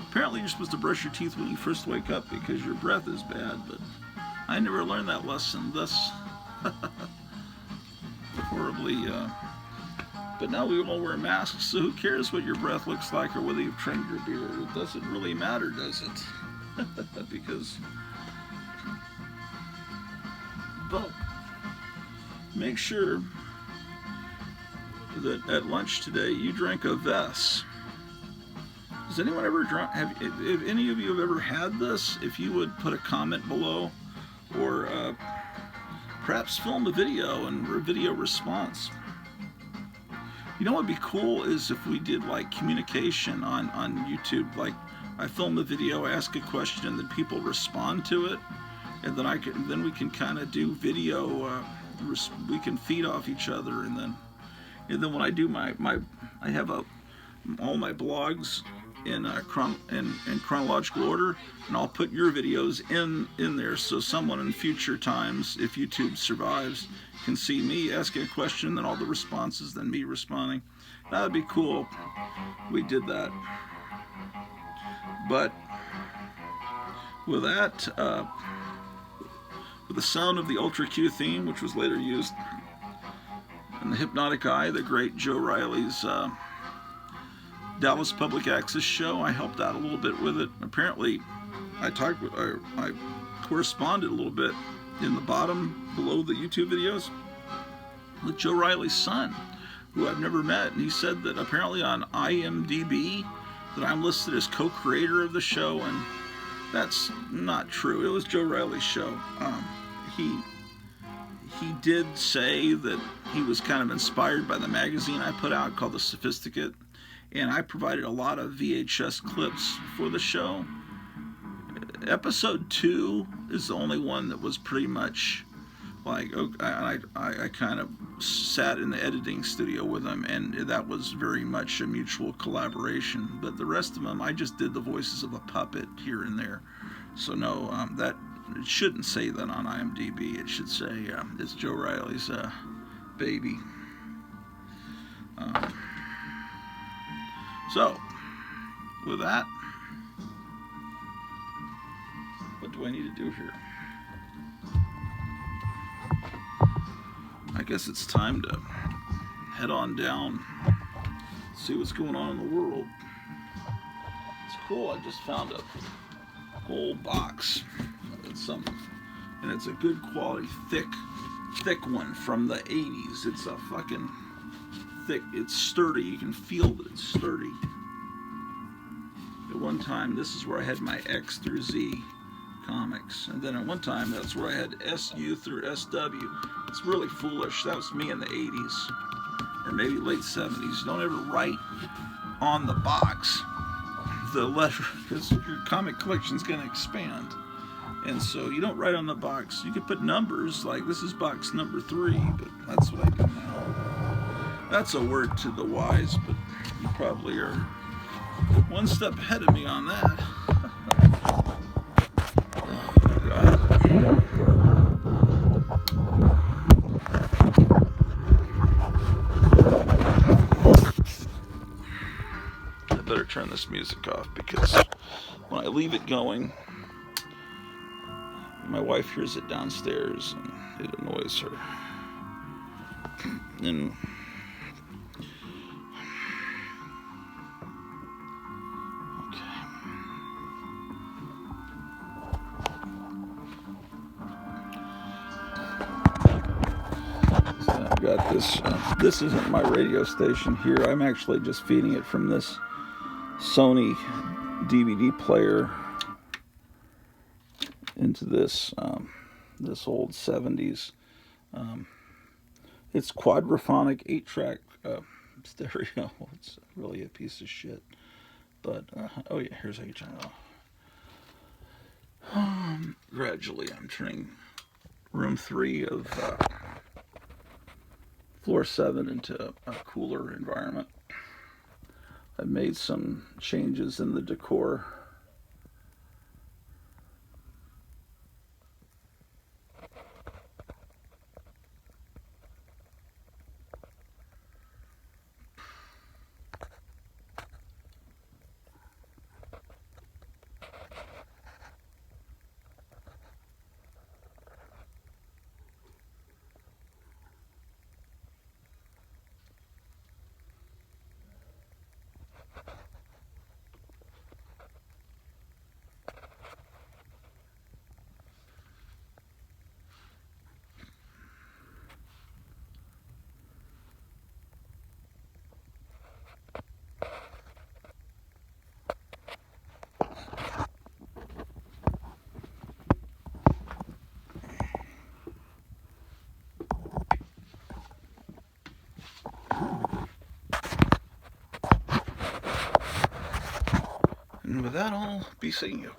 apparently you're supposed to brush your teeth when you first wake up because your breath is bad, but I never learned that lesson, thus horribly. But now we all wear masks, so who cares what your breath looks like or whether you've trimmed your beard? It doesn't really matter, does it? Because, but make sure that at lunch today you drink a Vess. Has anyone ever drunk? If any of you have ever had this, if you would put a comment below, or perhaps film a video and a video response. You know what would be cool is if we did like communication on YouTube, like I film a video, ask a question, and then people respond to it, and then we can kind of do video. We can feed off each other, and then when I do I have all my blogs in chronological order, and I'll put your videos in there, so someone in future times, if YouTube survives, can see me asking a question, then all the responses, then me responding. That would be cool. We did that. But with that, with the sound of the Ultra Q theme, which was later used in The Hypnotic Eye, the great Joe Riley's Dallas Public Access show, I helped out a little bit with it. Apparently, I corresponded a little bit in the bottom below the YouTube videos with Joe Riley's son, who I've never met, and he said that apparently on IMDb that I'm listed as co-creator of the show, and that's not true. It was Joe Riley's show. He did say that he was kind of inspired by the magazine I put out called The Sophisticate, and I provided a lot of VHS clips for the show. Episode 2 is the only one that was pretty much like, I kind of sat in the editing studio with him, and that was very much a mutual collaboration. But the rest of them, I just did the voices of a puppet here and there. So no, that It shouldn't say that on IMDb. It should say it's Joe Riley's baby. So, with that, what do I need to do here? I guess it's time to head on down, see what's going on in the world. It's cool. I just found a whole box. And it's a good quality, thick one from the 80s. It's a fucking thick. It's sturdy. You can feel that it's sturdy. At one time, this is where I had my X through Z comics, and then at one time, that's where I had SU through SW. It's really foolish. That was me in the 80s, or maybe late 70s. Don't ever write on the box the letter, because your comic collection's going to expand. And so you don't write on the box. You can put numbers, like this is box number 3, but that's what I do now. That's a word to the wise, but you probably are one step ahead of me on that. Oh, God. I better turn this music off, because when I leave it going, my wife hears it downstairs and it annoys her. And okay. So I've got this. This isn't my radio station here. I'm actually just feeding it from this Sony DVD player into this this old 70s. It's quadraphonic 8-track stereo. It's really a piece of shit. But oh yeah, here's how you turn it off. Gradually, I'm turning room 3 of floor 7 into a cooler environment. I've made some changes in the decor. And with that, I'll be seeing you.